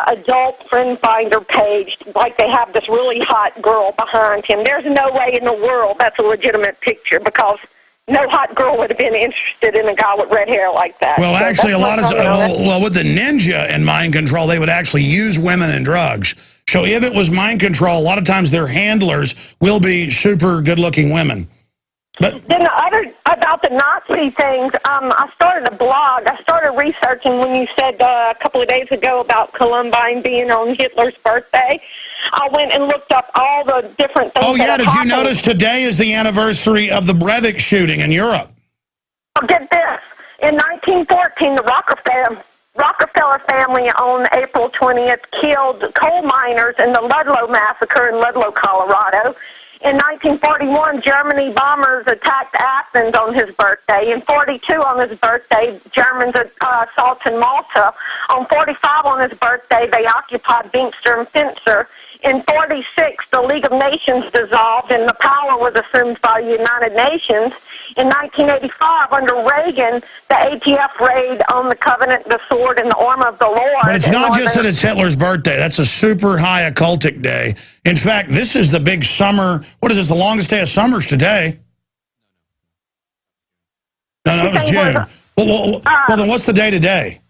adult friend finder page. Like they have this really hot girl behind him. There's no way in the world that's a legitimate picture because no hot girl would have been interested in a guy with red hair like that. Well, so actually, a lot of well, with the ninja and mind control, they would actually use women and drugs. So if it was mind control, a lot of times their handlers will be super good-looking women. But then the other about the Nazi things, I started a blog. I started researching when you said a couple of days ago about Columbine being on Hitler's birthday. I went and looked up all the different things. oh yeah, that did you happened. notice today is the anniversary of the Breivik shooting in Europe? Oh, get this. In 1914, the Rockefeller family on April 20th killed coal miners in the Ludlow Massacre in Ludlow, Colorado. In 1941, Germany bombers attacked Athens on his birthday. In 42, on his birthday, Germans assaulted Malta. On 45, on his birthday, they occupied Binkster and Finster. In 46, the League of Nations dissolved and the power was assumed by the United Nations. In 1985, under Reagan, the ATF raid on the Covenant, the Sword, and the Arm of the Lord. But it's not just that it's Hitler's birthday. That's a super high occultic day. In fact, this is the big summer. What is this, the longest day of summer's today? No, it was June. Well, then what's the day today?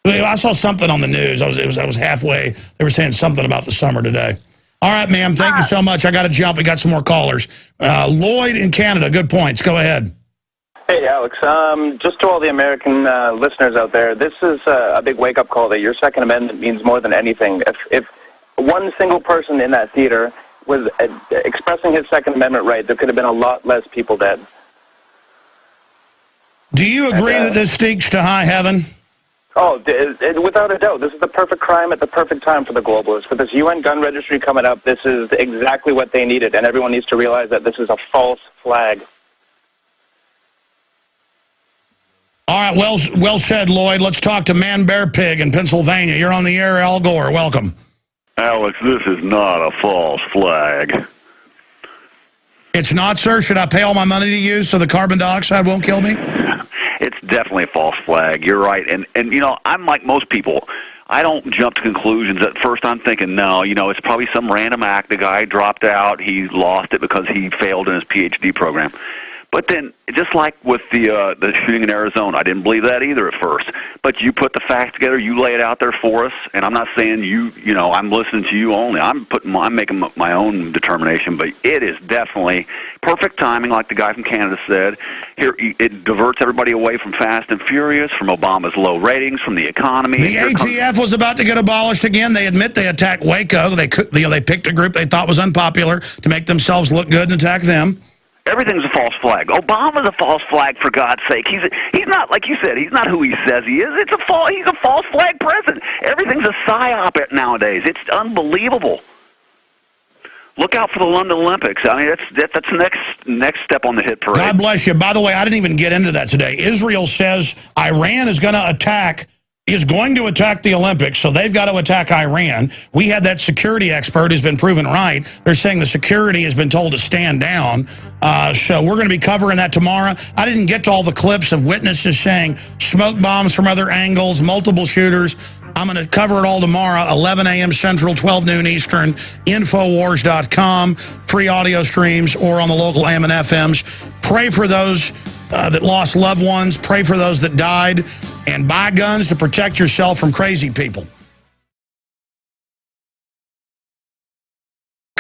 I saw something on the news. I was halfway. They were saying something about the summer today. All right, ma'am. Thank you so much. I got to jump. We got some more callers. Lloyd in Canada. Good points. Go ahead. Hey, Alex. Just to all the American listeners out there, this is a big wake-up call that your Second Amendment means more than anything. If one single person in that theater was expressing his Second Amendment right, there could have been a lot less people dead. Do you agree that this stinks to high heaven? Oh, without a doubt. This is the perfect crime at the perfect time for the globalists. With this UN gun registry coming up, this is exactly what they needed, and everyone needs to realize that this is a false flag. All right, well said, Lloyd. Let's talk to Man Bear Pig in Pennsylvania. You're on the air, Al Gore. Welcome. Alex, this is not a false flag. It's not, sir? Should I pay all my money to you so the carbon dioxide won't kill me? It's definitely a false flag. You're right. And you know, I'm like most people. I don't jump to conclusions. At first I'm thinking, no, you know, it's probably some random act. The guy dropped out. He lost it because he failed in his PhD program. But then, just like with the shooting in Arizona, I didn't believe that either at first. But you put the facts together, you lay it out there for us, and I'm not saying you know, I'm listening to you only. I'm making my own determination, but it is definitely perfect timing, like the guy from Canada said. Here, it diverts everybody away from Fast and Furious, from Obama's low ratings, from the economy. The ATF was about to get abolished again. They admit they attacked Waco. They picked a group they thought was unpopular to make themselves look good and attack them. Everything's a false flag. Obama's a false flag, for God's sake. He's not, like you said, he's not who he says he is. He's a false flag president. Everything's a psyop nowadays. It's unbelievable. Look out for the London Olympics. I mean, that's the next step on the hit parade. God bless you. By the way, I didn't even get into that today. Israel says Iran is going to attack the Olympics, so they've got to attack Iran. We had that security expert who's been proven right. They're saying the security has been told to stand down. So we're going to be covering that tomorrow. I didn't get to all the clips of witnesses saying smoke bombs from other angles, multiple shooters. I'm going to cover it all tomorrow, 11 a.m. Central, 12 noon Eastern, Infowars.com, free audio streams, or on the local AM and FMs. Pray for those that lost loved ones. Pray for those that died. And buy guns to protect yourself from crazy people.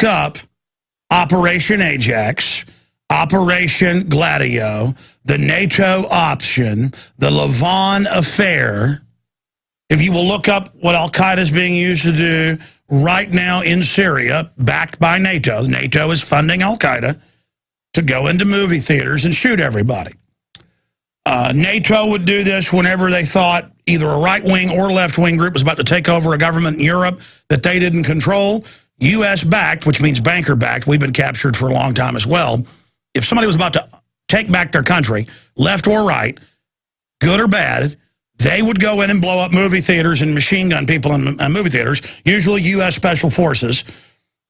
Up Operation Ajax, Operation Gladio, the NATO option, the Lavon affair. If you will look up what Al-Qaeda is being used to do right now in Syria, backed by NATO. NATO is funding Al-Qaeda to go into movie theaters and shoot everybody. NATO would do this whenever they thought either a right-wing or left-wing group was about to take over a government in Europe that they didn't control. U.S.-backed, which means banker-backed. We've been captured for a long time as well. If somebody was about to take back their country, left or right, good or bad, they would go in and blow up movie theaters and machine gun people in movie theaters, usually U.S. Special Forces.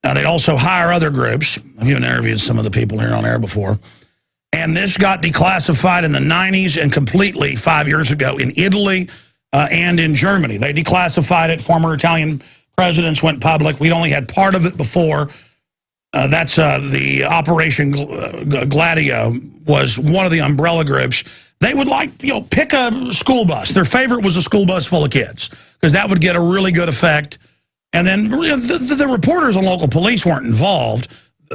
They'd also hire other groups. I've even interviewed some of the people here on air before. And this got declassified in the 90s and completely 5 years ago in Italy and in Germany. They declassified it. Former Italian presidents went public. We'd only had part of it before. That's the Operation Gladio was one of the umbrella groups. They would pick a school bus. Their favorite was a school bus full of kids because that would get a really good effect. And then the reporters and local police weren't involved.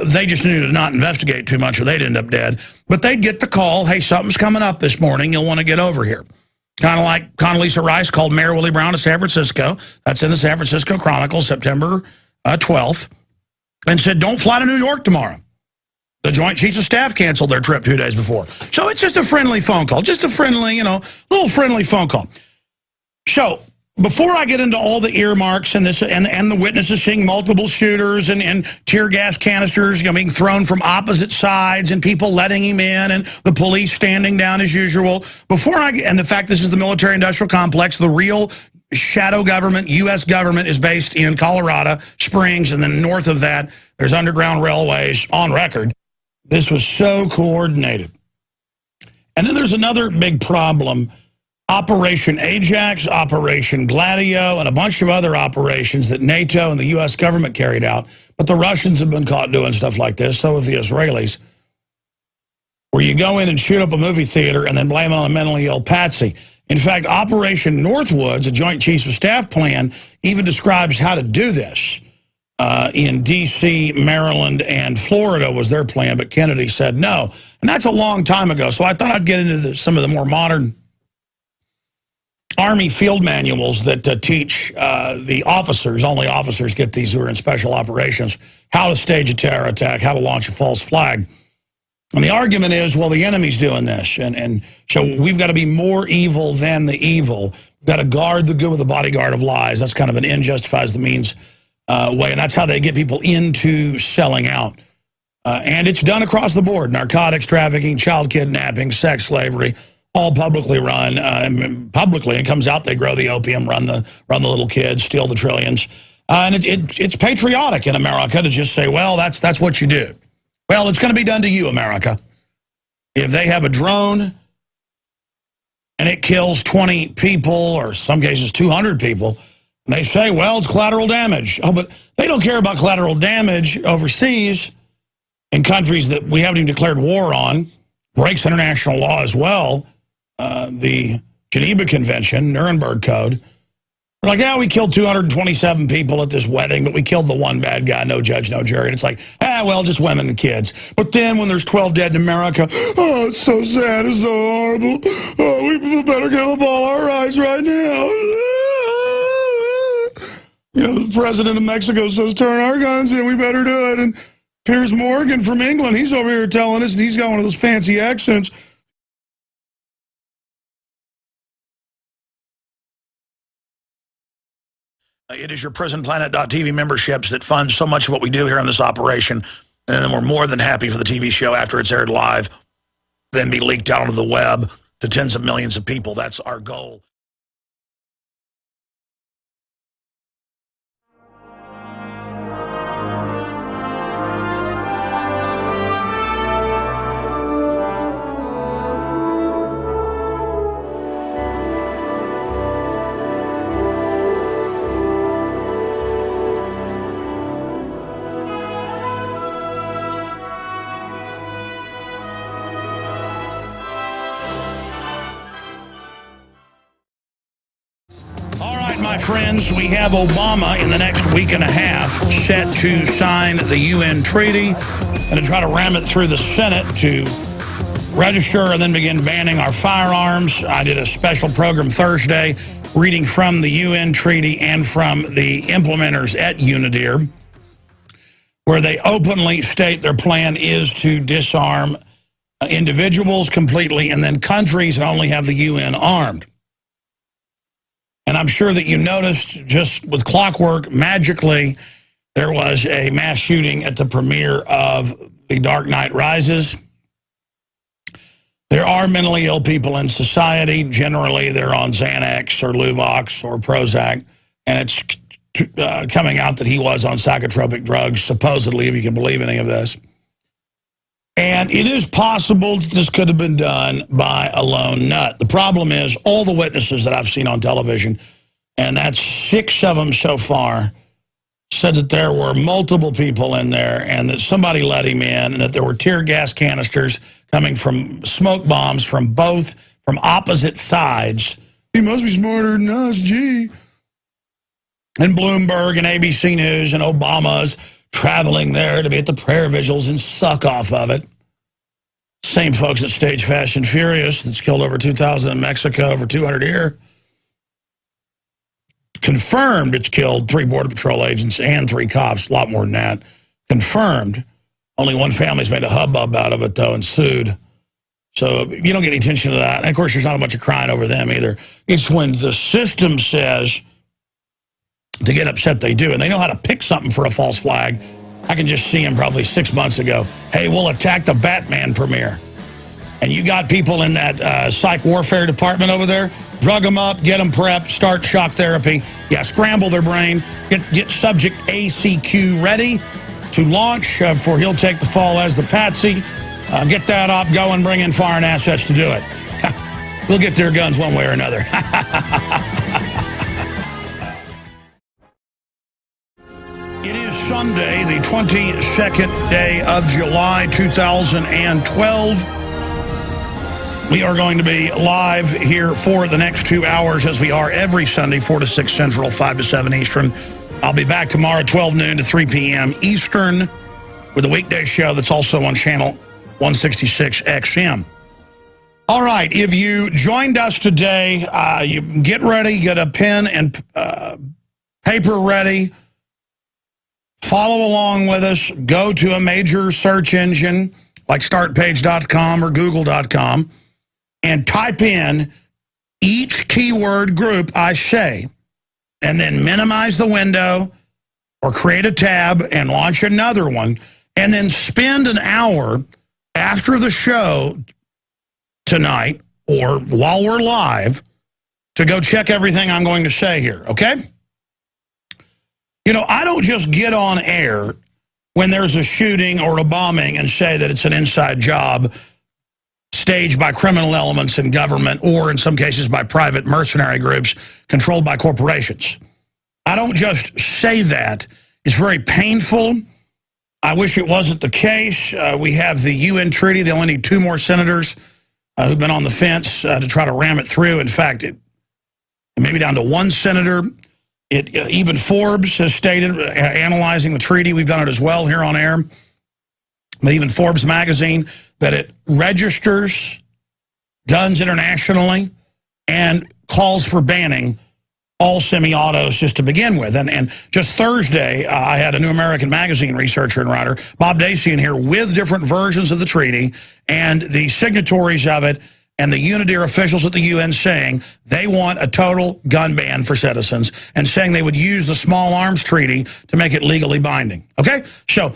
They just knew to not investigate too much or they'd end up dead. But they'd get the call, hey, something's coming up this morning. You'll want to get over here. Kind of like Condoleezza Rice called Mayor Willie Brown to San Francisco. That's in the San Francisco Chronicle, September 12th. And said, don't fly to New York tomorrow. The Joint Chiefs of Staff canceled their trip 2 days before. So it's just a friendly phone call. Just a friendly, little friendly phone call. So before I get into all the earmarks and this and the witnesses seeing multiple shooters and tear gas canisters being thrown from opposite sides and people letting him in and the police standing down as usual, and the fact this is the military-industrial complex, the real shadow government, U.S. government is based in Colorado Springs, and then north of that there's underground railways on record. This was so coordinated. And then there's another big problem. Operation Ajax, Operation Gladio, and a bunch of other operations that NATO and the U.S. government carried out. But the Russians have been caught doing stuff like this, so have the Israelis, where you go in and shoot up a movie theater and then blame it on a mentally ill patsy. In fact, Operation Northwoods, a Joint Chiefs of Staff plan, even describes how to do this. In D.C., Maryland, and Florida was their plan, but Kennedy said no. And that's a long time ago, so I thought I'd get into some of the more modern Army field manuals that teach the officers, only officers get these who are in special operations, how to stage a terror attack, how to launch a false flag. And the argument is, well, the enemy's doing this, and so we've got to be more evil than the evil. We've got to guard the good with the bodyguard of lies. That's kind of an end justifies the means way, and that's how they get people into selling out. And it's done across the board: narcotics trafficking, child kidnapping, sex slavery, all publicly run. Publicly, it comes out they grow the opium, run the little kids, steal the trillions, and it's patriotic in America to just say, well, that's what you do. Well, it's going to be done to you, America. If they have a drone and it kills 20 people, or some cases 200 people, and they say, well, it's collateral damage. Oh, but they don't care about collateral damage overseas in countries that we haven't even declared war on. breaks international law as well. The Geneva Convention, Nuremberg Code. They're like, yeah, we killed 227 people at this wedding, but we killed the one bad guy, no judge, no jury. And it's like, well, just women and kids. But then when there's 12 dead in America, oh, it's so sad, it's so horrible. Oh, we better give up all our rights right now. The president of Mexico says, turn our guns in, we better do it. And Piers Morgan from England, he's over here telling us, and he's got one of those fancy accents. It is your PrisonPlanet.tv memberships that fund so much of what we do here on this operation. And then we're more than happy for the TV show after it's aired live, then be leaked out onto the web to tens of millions of people. That's our goal. My friends, we have Obama in the next week and a half set to sign the UN treaty and to try to ram it through the Senate to register and then begin banning our firearms. I did a special program Thursday reading from the UN treaty and from the implementers at UNIDIR, where they openly state their plan is to disarm individuals completely and then countries and only have the UN armed. And I'm sure that you noticed, just with clockwork, magically, there was a mass shooting at the premiere of The Dark Knight Rises. There are mentally ill people in society. Generally, they're on Xanax or Luvox or Prozac. And it's coming out that he was on psychotropic drugs, supposedly, if you can believe any of this. And it is possible that this could have been done by a lone nut. The problem is all the witnesses that I've seen on television, and that's 6 of them so far, said that there were multiple people in there and that somebody let him in and that there were tear gas canisters coming from smoke bombs from opposite sides. He must be smarter than us, gee. And Bloomberg and ABC News and Obama's traveling there to be at the prayer vigils and suck off of it. Same folks that stage Fast and Furious that's killed over 2,000 in Mexico, over 200 here. Confirmed it's killed 3 Border Patrol agents and 3 cops, a lot more than that. Confirmed. Only one family's made a hubbub out of it, though, and sued. So you don't get any attention to that. And, of course, there's not a bunch of crying over them either. It's when the system says to get upset they do. And they know how to pick something for a false flag. I can just see them probably 6 months ago. Hey, we'll attack the Batman premiere. And you got people in that psych warfare department over there, drug them up, get them prepped, start shock therapy. Yeah, scramble their brain, get subject ACQ ready to launch for he'll take the fall as the patsy. Get that up, go and bring in foreign assets to do it. We'll get their guns one way or another. It is Sunday, the 22nd day of July, 2012. We are going to be live here for the next 2 hours, as we are every Sunday, 4 to 6 Central, 5 to 7 Eastern. I'll be back tomorrow, 12 noon to 3 p.m. Eastern, with a weekday show that's also on channel 166 XM. All right, if you joined us today, you get ready, get a pen and paper ready. Follow along with us. Go to a major search engine like startpage.com or google.com and type in each keyword group I say, and then minimize the window or create a tab and launch another one, and then spend an hour after the show tonight or while we're live to go check everything I'm going to say here, okay? You know, I don't just get on air when there's a shooting or a bombing and say that it's an inside job staged by criminal elements in government or in some cases by private mercenary groups controlled by corporations. I don't just say that. It's very painful. I wish it wasn't the case. We have the UN treaty. They only need 2 more senators who've been on the fence to try to ram it through. In fact, it may be down to 1 senator. Even Forbes has stated, analyzing the treaty, we've done it as well here on air, but even Forbes magazine, that it registers guns internationally and calls for banning all semi-autos just to begin with. And just Thursday, I had a New American Magazine researcher and writer, Bob Dacey, in here with different versions of the treaty and the signatories of it and the UNIDIR officials at the UN saying they want a total gun ban for citizens and saying they would use the small arms treaty to make it legally binding. Okay? So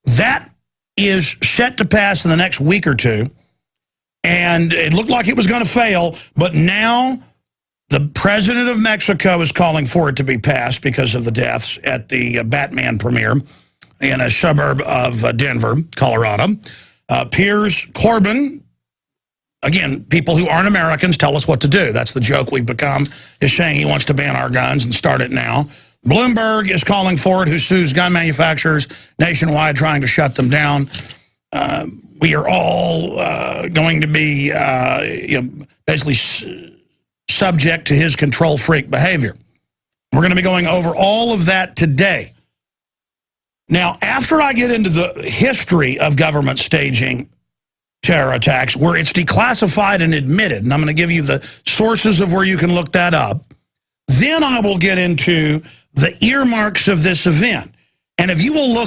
that is set to pass in the next week or 2. And it looked like it was going to fail, but now the president of Mexico is calling for it to be passed because of the deaths at the Batman premiere in a suburb of Denver, Colorado. Piers Corbyn, again, people who aren't Americans tell us what to do. That's the joke we've become, is saying he wants to ban our guns and start it now. Bloomberg is calling for it, who sues gun manufacturers nationwide, trying to shut them down. We are all going to be basically subject to his control freak behavior. We're going to be going over all of that today. Now, after I get into the history of government staging terror attacks, where it's declassified and admitted, and I'm going to give you the sources of where you can look that up, then I will get into the earmarks of this event. And if you will look